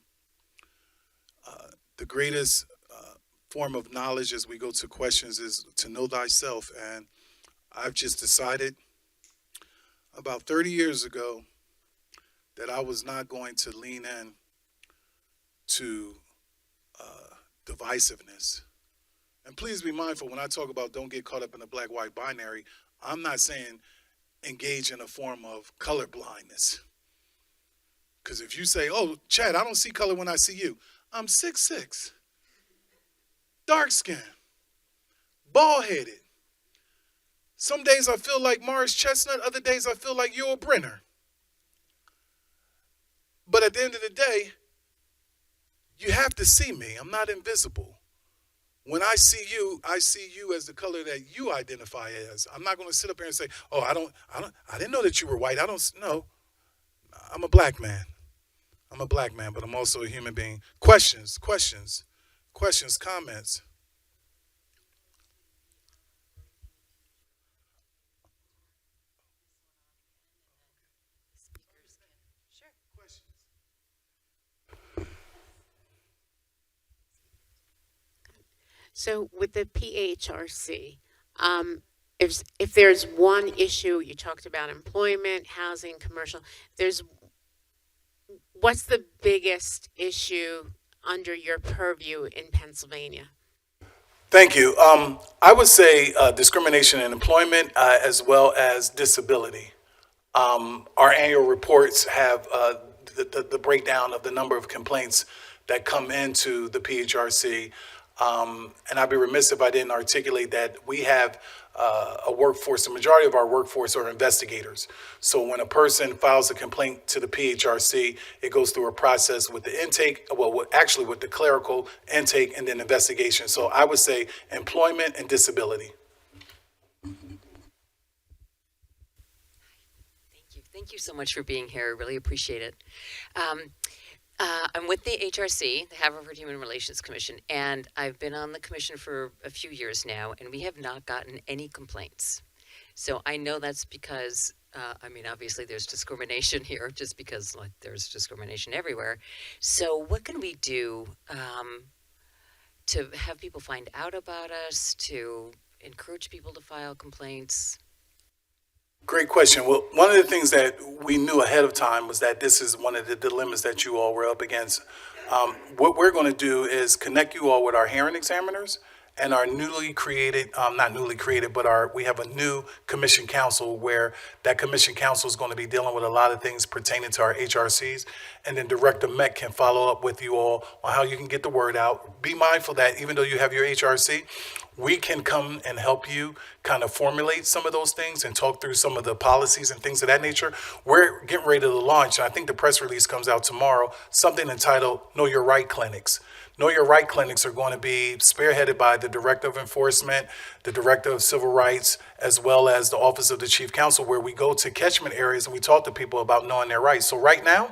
The greatest form of knowledge as we go to questions is to know thyself. And I've just decided about 30 years ago that I was not going to lean in to divisiveness. And please be mindful when I talk about don't get caught up in the black-white binary, I'm not saying engage in a form of color blindness. Because if you say, oh, Chad, I don't see color when I see you. I'm 6'6", dark-skinned, bald-headed. Some days I feel like Morris Chestnut, other days I feel like Yul Brynner. But at the end of the day, you have to see me. I'm not invisible. When I see you as the color that you identify as. I'm not going to sit up here and say, oh, I didn't know that you were white. I don't know. I'm a black man. I'm a black man, but I'm also a human being. Questions, comments. So with the PHRC, if there's one issue, you talked about employment, housing, commercial, what's the biggest issue under your purview in Pennsylvania? Thank you. I would say discrimination in employment as well as disability. Our annual reports have the breakdown of the number of complaints that come into the PHRC. And I'd be remiss if I didn't articulate that we have a workforce, the majority of our workforce are investigators. So when a person files a complaint to the PHRC, it goes through a process with the intake, actually with the clerical intake and then investigation. So I would say employment and disability. Thank you so much for being here. I really appreciate it. I'm with the HRC, the Haverford Huma Relations Commission, and I've been on the commission for a few years now, and we have not gotten any complaints. So I know that's because, obviously there's discrimination here, just because there's discrimination everywhere. So what can we do to have people find out about us, to encourage people to file complaints? Great question. Well, one of the things that we knew ahead of time was that this is one of the dilemmas that you all were up against. What we're going to do is connect you all with our hearing examiners and our newly created, not newly created, but we have a new commission council where that commission council is going to be dealing with a lot of things pertaining to our HRCs. And then Director Meck can follow up with you all on how you can get the word out. Be mindful that even though you have your HRC, we can come and help you kind of formulate some of those things and talk through some of the policies and things of that nature. We're getting ready to launch, and I think the press release comes out tomorrow, something entitled Know Your Right Clinics. Know Your Right clinics are going to be spearheaded by the Director of Enforcement, the Director of Civil Rights, as well as the Office of the Chief Counsel, where we go to catchment areas and we talk to people about knowing their rights. So right now,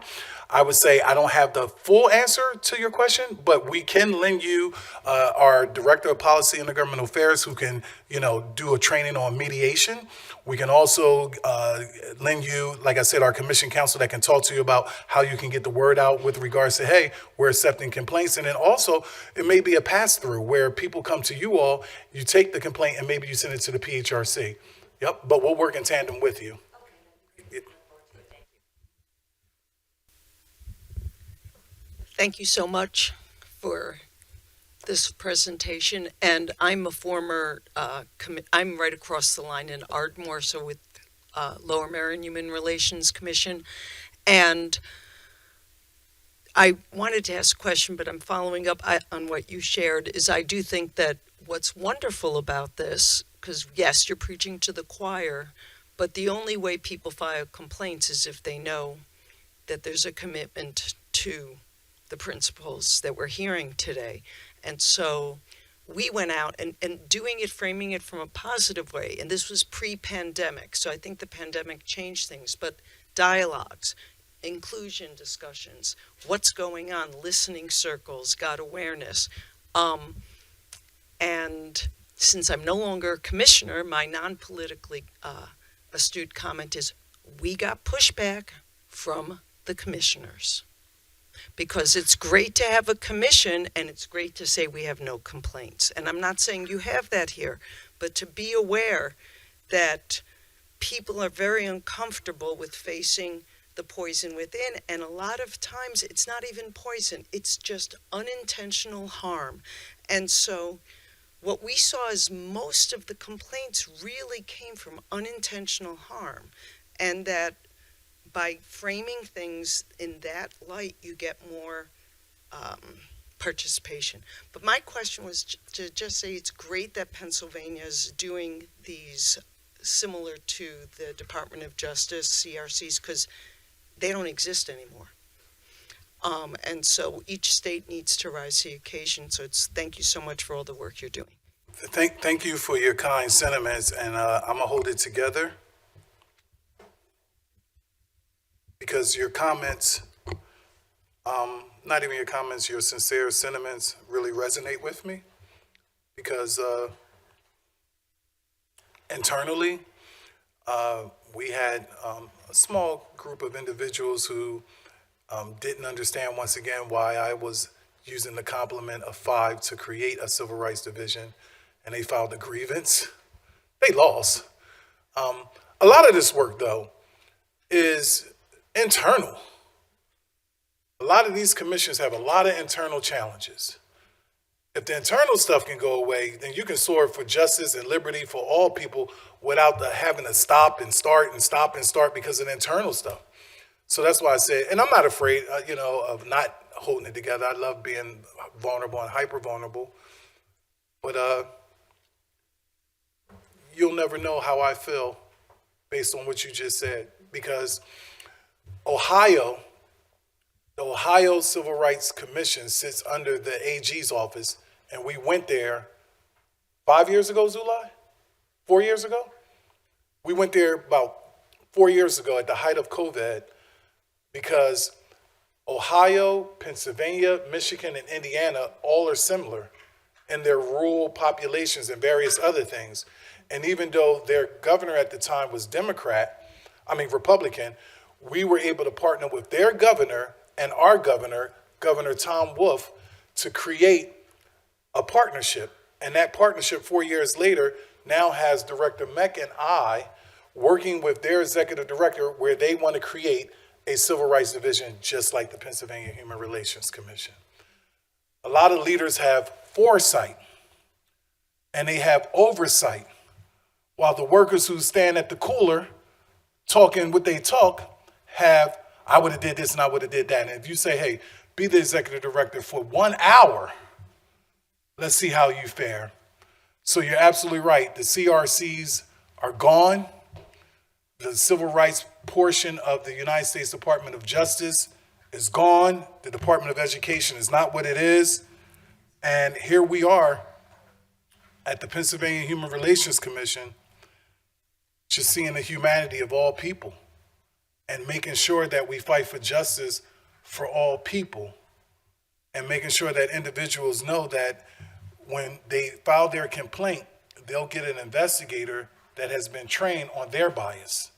I would say I don't have the full answer to your question, but we can lend you our Director of Policy and Governmental Affairs who can, do a training on mediation. We can also lend you, like I said, our commission counsel that can talk to you about how you can get the word out with regards to, hey, we're accepting complaints. And then also it may be a pass-through where people come to you all, you take the complaint and maybe you send it to the PHRC. Yep, but we'll work in tandem with you. Thank you so much for this presentation. And I'm a former, I'm right across the line in Ardmore, so with Lower Merion Human Relations Commission. And I wanted to ask a question, but I'm following up on what you shared, is I do think that what's wonderful about this, because yes, you're preaching to the choir, But the only way people file complaints is if they know that there's a commitment to the principles that we're hearing today. And so we went out and framing it from a positive way. And this was pre-pandemic. So I think the pandemic changed things, but dialogues, inclusion discussions, what's going on, listening circles, got awareness. And since I'm no longer a commissioner, my non-politically astute comment is we got pushback from the commissioners. Because it's great to have a commission and it's great to say we have no complaints. And I'm not saying you have that here, but to be aware that people are very uncomfortable with facing the poison within, and a lot of times it's not even poison, it's just unintentional harm. And so what we saw is most of the complaints really came from unintentional harm, and that by framing things in that light, you get more participation. But my question was to just say it's great that Pennsylvania is doing these similar to the Department of Justice, CRCs, because they don't exist anymore. And so each state needs to rise to the occasion. So thank you so much for all the work you're doing. Thank you for your kind sentiments, and I'm gonna hold it together because your comments, not even your comments, your sincere sentiments really resonate with me because internally we had a small group of individuals who didn't understand once again why I was using the complement of 5 to create a civil rights division, and they filed a grievance. They lost. A lot of this work, though, is internal. A lot of these commissions have a lot of internal challenges. If the internal stuff can go away, then you can soar for justice and liberty for all people without having to stop and start and stop and start because of the internal stuff. So that's why I said, and I'm not afraid, of not holding it together. I love being vulnerable and hyper vulnerable, but you'll never know how I feel based on what you just said, because the Ohio Civil Rights Commission sits under the AG's office, and we went there 5 years ago, Zulai? 4 years ago? We went there about 4 years ago at the height of COVID because Ohio, Pennsylvania, Michigan, and Indiana all are similar in their rural populations and various other things. And even though their governor at the time was Republican, we were able to partner with their governor and our governor, Governor Tom Wolf, to create a partnership. And that partnership 4 years later now has Director Meck and I working with their executive director where they want to create a civil rights division just like the Pennsylvania Huma Relations Commission. A lot of leaders have foresight and they have oversight, while the workers who stand at the cooler talking what they talk have, I would have did this and I would have did that. And if you say, hey, be the executive director for 1 hour, let's see how you fare. So you're absolutely right. The CRCs are gone. The civil rights portion of the United States Department of Justice is gone. The Department of Education is not what it is. And here we are at the Pennsylvania Huma Relations Commission, just seeing the humanity of all people and making sure that we fight for justice for all people, and making sure that individuals know that when they file their complaint, they'll get an investigator that has been trained on their bias.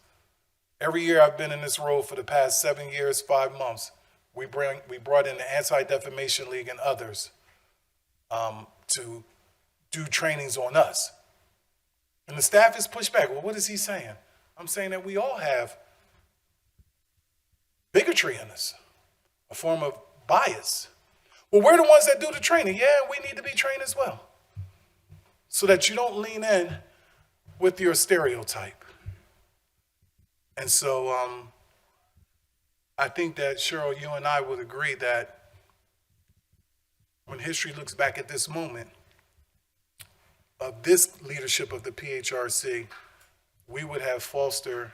Every year I've been in this role for the past 7 years, 5 months, we brought in the Anti-Defamation League and others to do trainings on us. And the staff is pushed back. Well, what is he saying? I'm saying that we all have bigotry in us, a form of bias. Well, we're the ones that do the training. Yeah, we need to be trained as well, so that you don't lean in with your stereotype. And so I think that, Cheryl, you and I would agree that when history looks back at this moment of this leadership of the PHRC, we would have fostered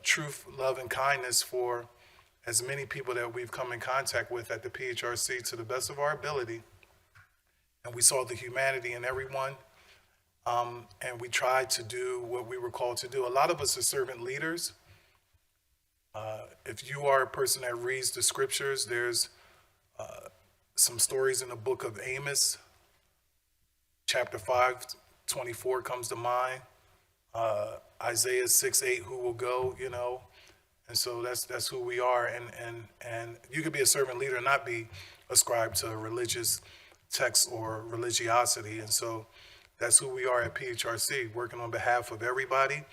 truth, love, and kindness for as many people that we've come in contact with at the PHRC to the best of our ability. And we saw the humanity in everyone. And we tried to do what we were called to do. A lot of us are servant leaders. If you are a person that reads the scriptures, there's some stories in the book of Amos. Chapter 5:24 comes to mind. Isaiah 6:8, who will go, you know. And so that's who we are. And you could be a servant leader and not be ascribed to religious texts or religiosity. And so that's who we are at PHRC, working on behalf of everybody.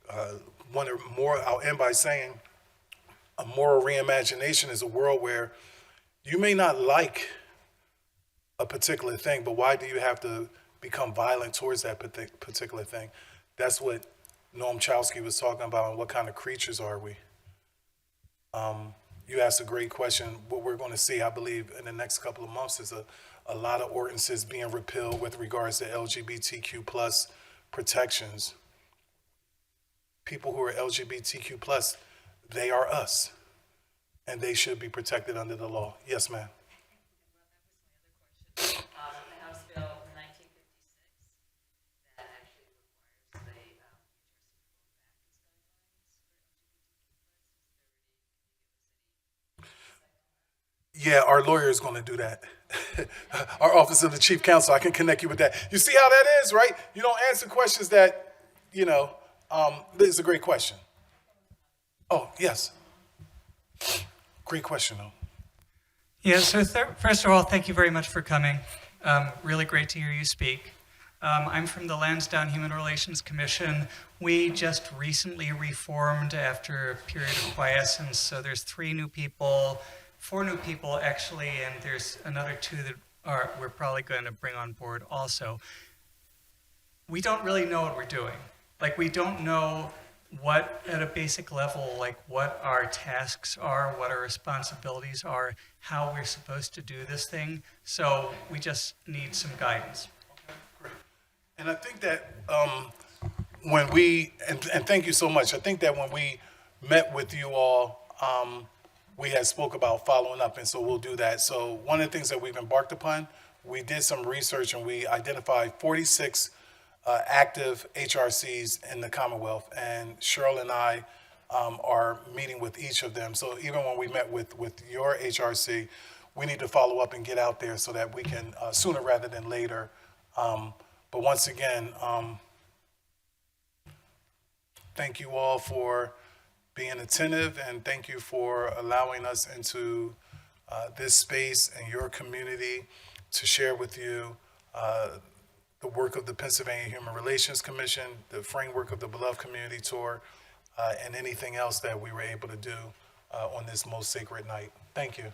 I'll end by saying a moral reimagination is a world where you may not like a particular thing, but why do you have to become violent towards that particular thing? That's what Noam Chomsky was talking about, and what kind of creatures are we? You asked a great question. What we're going to see, I believe, in the next couple of months is a lot of ordinances being repealed with regards to LGBTQ plus protections. People who are LGBTQ plus, they are us, and they should be protected under the law. Yes, ma'am. The House Bill 1956 that actually requires the Yeah, our lawyer is going to do that. Our Office of the Chief Counsel, I can connect you with that. You see how that is, right? You don't answer questions that, this is a great question. Oh, yes. Great question, though. Yeah, so first of all, thank you very much for coming. Really great to hear you speak. I'm from the Lansdowne Human Relations Commission. We just recently reformed after a period of quiescence, so there's 4 new people actually, and there's another 2 that we're probably going to bring on board also. We don't really know what we're doing. Like, we don't know what, at a basic level, like what our tasks are, what our responsibilities are, how we're supposed to do this thing. So we just need some guidance. Okay, great. And I think that when we, and thank you so much, I think that when we met with you all, we had spoke about following up, and so we'll do that. So one of the things that we've embarked upon, we did some research and we identified 46 active HRCs in the Commonwealth, and Cheryl and I are meeting with each of them. So even when we met with your HRC, we need to follow up and get out there so that we can, sooner rather than later. But once again, thank you all for being attentive, and thank you for allowing us into this space and your community to share with you the work of the Pennsylvania Huma Relations Commission, the framework of the Beloved Community Tour, and anything else that we were able to do on this most sacred night. Thank you.